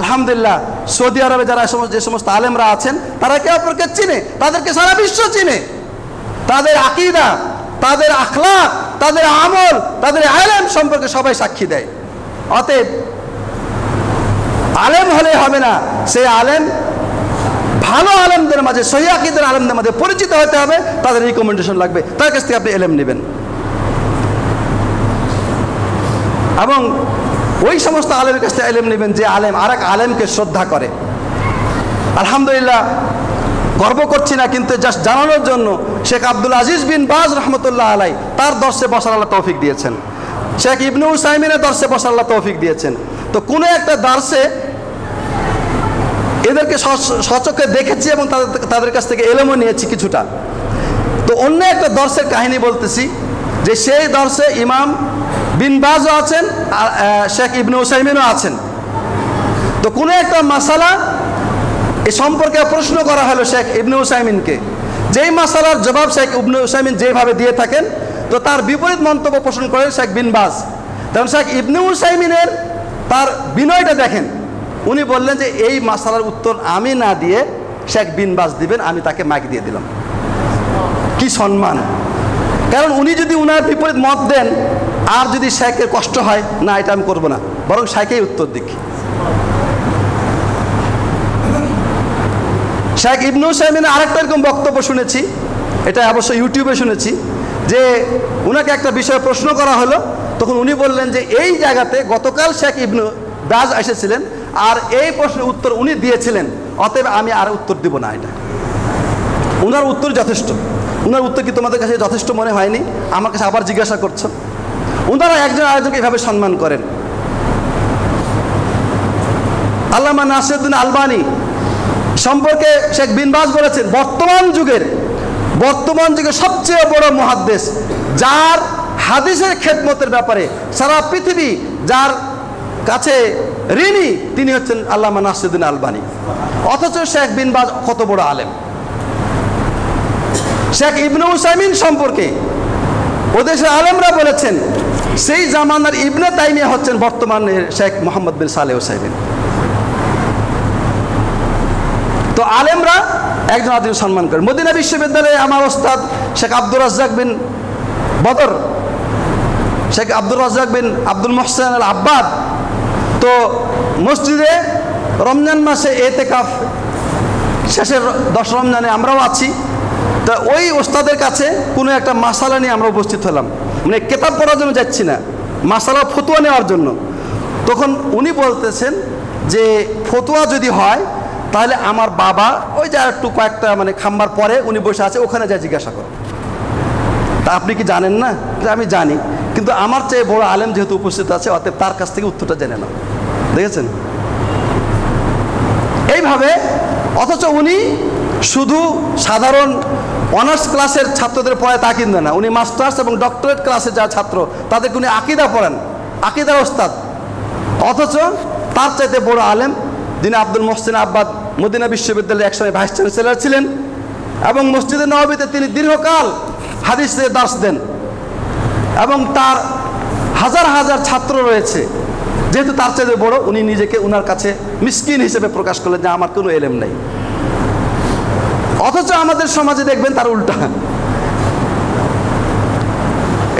[SPEAKER 1] আলহামদুলিল্লাহ সৌদি আরবে যারা যে সমস্ত আলেমরা আছেন, তারা একে অপরকে চিনে, তাদেরকে সারা বিশ্ব চিনে, তাদের আকীদা, তাদের আখলাক, তাদের আমল, তাদের আলেম সম্পর্কে সবাই সাক্ষী দেয়। অতএব আলেম হলে হবে না, সেই আলেম ভালো আলেমদের মাঝে, সহিহ আকীদার আলেমদের মাঝে পরিচিত হতে হবে, তাদের রিকমেন্ডেশন লাগবে, তার কাছ থেকে আপনি এলেম নেবেন। এবং ওই সমস্ত আলেমের কাছ থেকে এলেম নেবেন যে আলেম আরেক আলেমকে শ্রদ্ধা করে। আলহামদুলিল্লাহ গর্ব করছি না, কিন্তু জাস্ট জানানোর জন্য, শেখ আব্দুল আজিজ বিন বাজ রহমতুল্লাহ আলাই তার দর্শে বসার আল্লাহ তৌফিক দিয়েছেন, শেখ ইবনে উসাইমিনের দর্শে বসার আল্লাহ তৌফিক দিয়েছেন। তো কোনো একটা দর্শে এদেরকে সচক্ষে দেখেছি এবং তাদের কাছ থেকে এলেমও নিয়েছি কিছুটা। তো অন্য একটা দর্শের কাহিনী বলতেছি, যে সেই দর্শে ইমাম বিন বাজও আছেন আর শেখ ইবনে উসাইমিনও আছেন। তো কোনো একটা মাসালা এ সম্পর্কে প্রশ্ন করা হলো শেখ ইবনে উসাইমিনকে, যেই মাসালার জবাব শেখ ইবনে উসাইমিন যেভাবে দিয়ে থাকেন, তো তার বিপরীত মন্তব্য পোষণ করেন শেখ বিন বাজ। তখন শেখ ইবনে উসাইমিনের তার বিনয়টা দেখেন, উনি বললেন যে এই মাসালার উত্তর আমি না দিয়ে শেখ বিন বাজ দিবেন, আমি তাকে মাইক দিয়ে দিলাম। কি সম্মান! কারণ উনি যদি উনার বিপরীত মত দেন আর যদি শেখের কষ্ট হয়, না এটা আমি করবো না, বরং শেখেই উত্তর দিক। শেখ ইবনে উসাইমিনের আরেকটা এরকম বক্তব্য শুনেছি, এটা অবশ্য ইউটিউবে শুনেছি, যে উনাকে একটা বিষয়ে প্রশ্ন করা হলো, তখন উনি বললেন যে এই জায়গাতে গতকাল শেখ ইবনে বাজ এসেছিলেন আর এই প্রশ্নের উত্তর উনি দিয়েছিলেন, অতএব আমি আর উত্তর দিব না। এটা উনার উত্তর যথেষ্ট। উনার উত্তর কি তোমাদের কাছে যথেষ্ট মনে হয়নি? আমার কাছে আবার জিজ্ঞাসা করছো। উনারা একজন আরেকজনকে এভাবে সম্মান করেন। আল্লামা নাসিরউদ্দিন আলবানী সম্পর্কে শেখ বিন বাজ বলেছেন, বর্তমান যুগে সবচেয়ে বড় মুহাদ্দিস, যার হাদিসের খেদমতের ব্যাপারে সারা পৃথিবী যার কাছে ঋণী, তিনি হচ্ছেন আল্লামা নাসিরউদ্দিন আলবানী। অথচ শেখ বিন বাজ কত বড় আলেম। শেখ ইবনে উসাইমিন সম্পর্কে ওদেশের আলেমরা বলেছেন, সেই জামানার ইবনে তাইমিয়া হচ্ছেন বর্তমানের শেখ মোহাম্মদ বিন সালেহ উসাইমিন। তো আলেমরা একজন আরেকজন সম্মান করেন। মদিনা বিশ্ববিদ্যালয়ে আমার ওস্তাদ শেখ আব্দুর রাজ্জাক বিন বদর, শেখ আব্দুর রাজ্জাক বিন আব্দুল মোহসেন আল আব্বাদ, তো মসজিদে রমজান মাসে এতেকাফ শেষের 10 রমজানে আমরাও আছি। তা ওই ওস্তাদের কাছে কোনো একটা মাসালা নিয়ে আমরা উপস্থিত হলাম, মানে কেতাব পড়ার জন্য যাচ্ছি না, মাসালা ফতুয়া নেওয়ার জন্য। তখন উনি বলতেছেন যে ফতুয়া যদি হয় তাহলে আমার বাবা ওই যে একটু কয়েকটা মানে খাম্বার পরে উনি বসে আছে, ওখানে যা জিজ্ঞাসা করো। তা আপনি কি জানেন না? যে আমি জানি, কিন্তু আমার চেয়ে বড় আলেম যেহেতু উপস্থিত আছে, অতএব তার কাছ থেকে উত্তরটা জেনে নাও। দেখেছেন এইভাবে? অথচ উনি শুধু সাধারণ অনার্স ক্লাসের ছাত্রদের পড়ায় তা কিন্তু না, উনি মাস্টার্স এবং ডক্টরেট ক্লাসের যারা ছাত্র তাদেরকে উনি আকিদা পড়ান, আকিদার ওস্তাদ। অথচ তার চাইতে বড় আলেম যিনি আব্দুল মোহসেন আব্বাদ মদিনা বিশ্ববিদ্যালয়ের একসময় ভাইস চ্যান্সেলর ছিলেন এবং মসজিদে নববীতে তিনি দীর্ঘকাল হাদিসের দার্স দেন। এবং তার হাজার হাজার ছাত্র রয়েছে, যেহেতু তার চেয়ে বড়, উনি নিজেকে উনার কাছে মিসকিন হিসেবে প্রকাশ করলেন যে আমার কোনো এলেম নেই। অথচ আমাদের সমাজে দেখবেন তার উল্টা।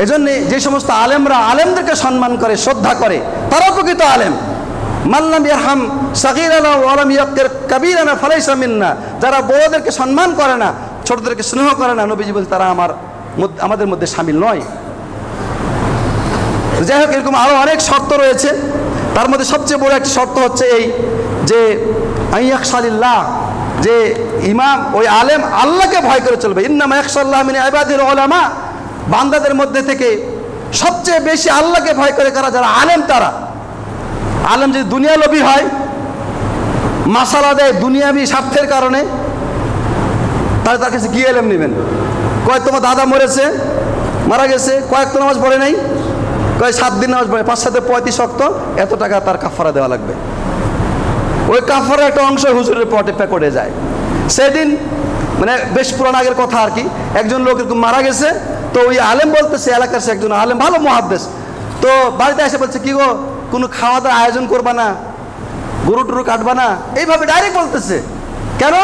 [SPEAKER 1] এজন্য যে সমস্ত আলেমরা আলেমদেরকে সম্মান করে, শ্রদ্ধা করে, তারাও প্রকৃত আলেম। মাল্লাম ইয়ারহাম সাগীরানা ওয়া লাম ইয়াক্কির কাবীরানা ফালাইসা মিন্না, যারা বড়দেরকে সম্মান করে না, ছোটদেরকে স্নেহ করে না, নবীজি বলেন তারা আমাদের মধ্যে শামিল নয়। যাই হোক, এরকম আরও অনেক শর্ত রয়েছে। তার মধ্যে সবচেয়ে বড় একটি শর্ত হচ্ছে এই যে আইয়াকশালিল্লাহ, যে ইমাম ওই আলেম আল্লাহকে ভয় করে চলবে। ইন্নামা ইয়াখশাল্লাহ মিন ইবাদিল উলামা, বান্দাদের মধ্যে থেকে সবচেয়ে বেশি আল্লাহকে ভয় করে কারা? যারা আলেম। তারা আলেম যদি দুনিয়া লোভী হয়, মাসালা দেয় দুনিয়াবি স্বার্থের কারণে, তাহলে তার কাছে কি এলেম নেবেন? কয় তোমার দাদা মরেছে, মারা গেছে, কয়েকটা নামাজ পড়ে নাই, কয় 7 দিন নামাজ পড়ে, 5 7 35 ওয়াক্ত, এত টাকা তার কাফারা দেওয়া লাগবে। ওই কাফারা একটা অংশ হুজুরের পটে পেকড়ে যায়। সেদিন মানে বেশ পুরান আগের কথা আর কি, একজন লোক এরকম মারা গেছে, তো ওই আলেম বলতেছে, এলাকার সে একজন আলেম, ভালো মুহাদ্দিস, তো বাড়িতে এসে বলছে কি গো, কোনো খাওয়া দাওয়ার আয়োজন করবা না, গরু টরু কাটবা না, এইভাবে ডাইরেক্ট বলতেছে। কেন?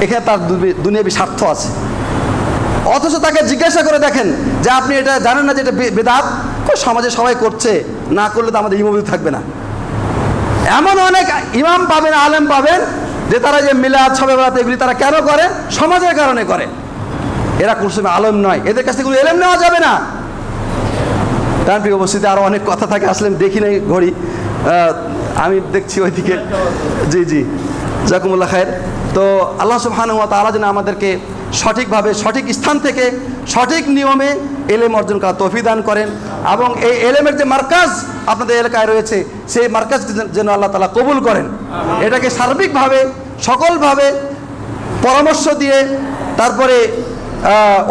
[SPEAKER 1] এখানে তার দুনিয়াবি স্বার্থ আছে। অথচ তাকে জিজ্ঞাসা করে দেখেন যে আপনি এটা জানেন না যে এটা বেদাত? সমাজে সবাই করছে, না করলে তো আমাদের ইমামতি থাকবে না। এমন অনেক ইমাম পাবেন, আলেম পাবেন, যে তারা যে মিলাদ, শবে বরাত এগুলি তারা কেন করে? সমাজের কারণে করে। এরা কোন আলেম নয়, এদের কাছ থেকে কোনো এলেম নেওয়া যাবে না। কারণ প্রিয় উপস্থিতি আরও অনেক কথা থাকে, আসলে দেখি নাই ঘড়ি, আমি দেখছি ওইদিকে। জি জি, জাকুমুল্লাহ খায়ের। তো আল্লাহ সুবহানাহু ওয়া তাআলা যেন আমাদেরকে সঠিকভাবে, সঠিক স্থান থেকে, সঠিক নিয়মে এলেম অর্জন করা তৌফিক দান করেন, এবং এই এলেমের যে মার্কাজ আপনাদের এলাকায় রয়েছে, সেই মার্কাজ যেন আল্লাহ তাআলা কবুল করেন। এটাকে সার্বিকভাবে, সকলভাবে পরামর্শ দিয়ে, তারপরে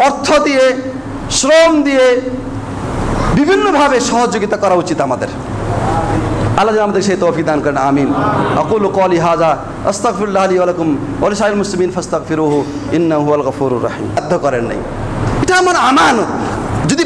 [SPEAKER 1] অর্থ দিয়ে, শ্রম দিয়ে, বিভিন্নভাবে সহযোগিতা করা উচিত আমাদের। আল্লাহ যেন আমাদের সেই তৌফিক দান করেন। আমিন। আকুলু কওলি হাযা আস্তাগফিরুল্লাহ লি ওয়া লাকুম ওয়া লিসাইরিল মুসলিমিন ফাস্তাগফিরুহু ইন্নাহু হুয়াল গফুরুর রহিম। বাধ্য করেন নাই, এটা আমার আমানত। যদি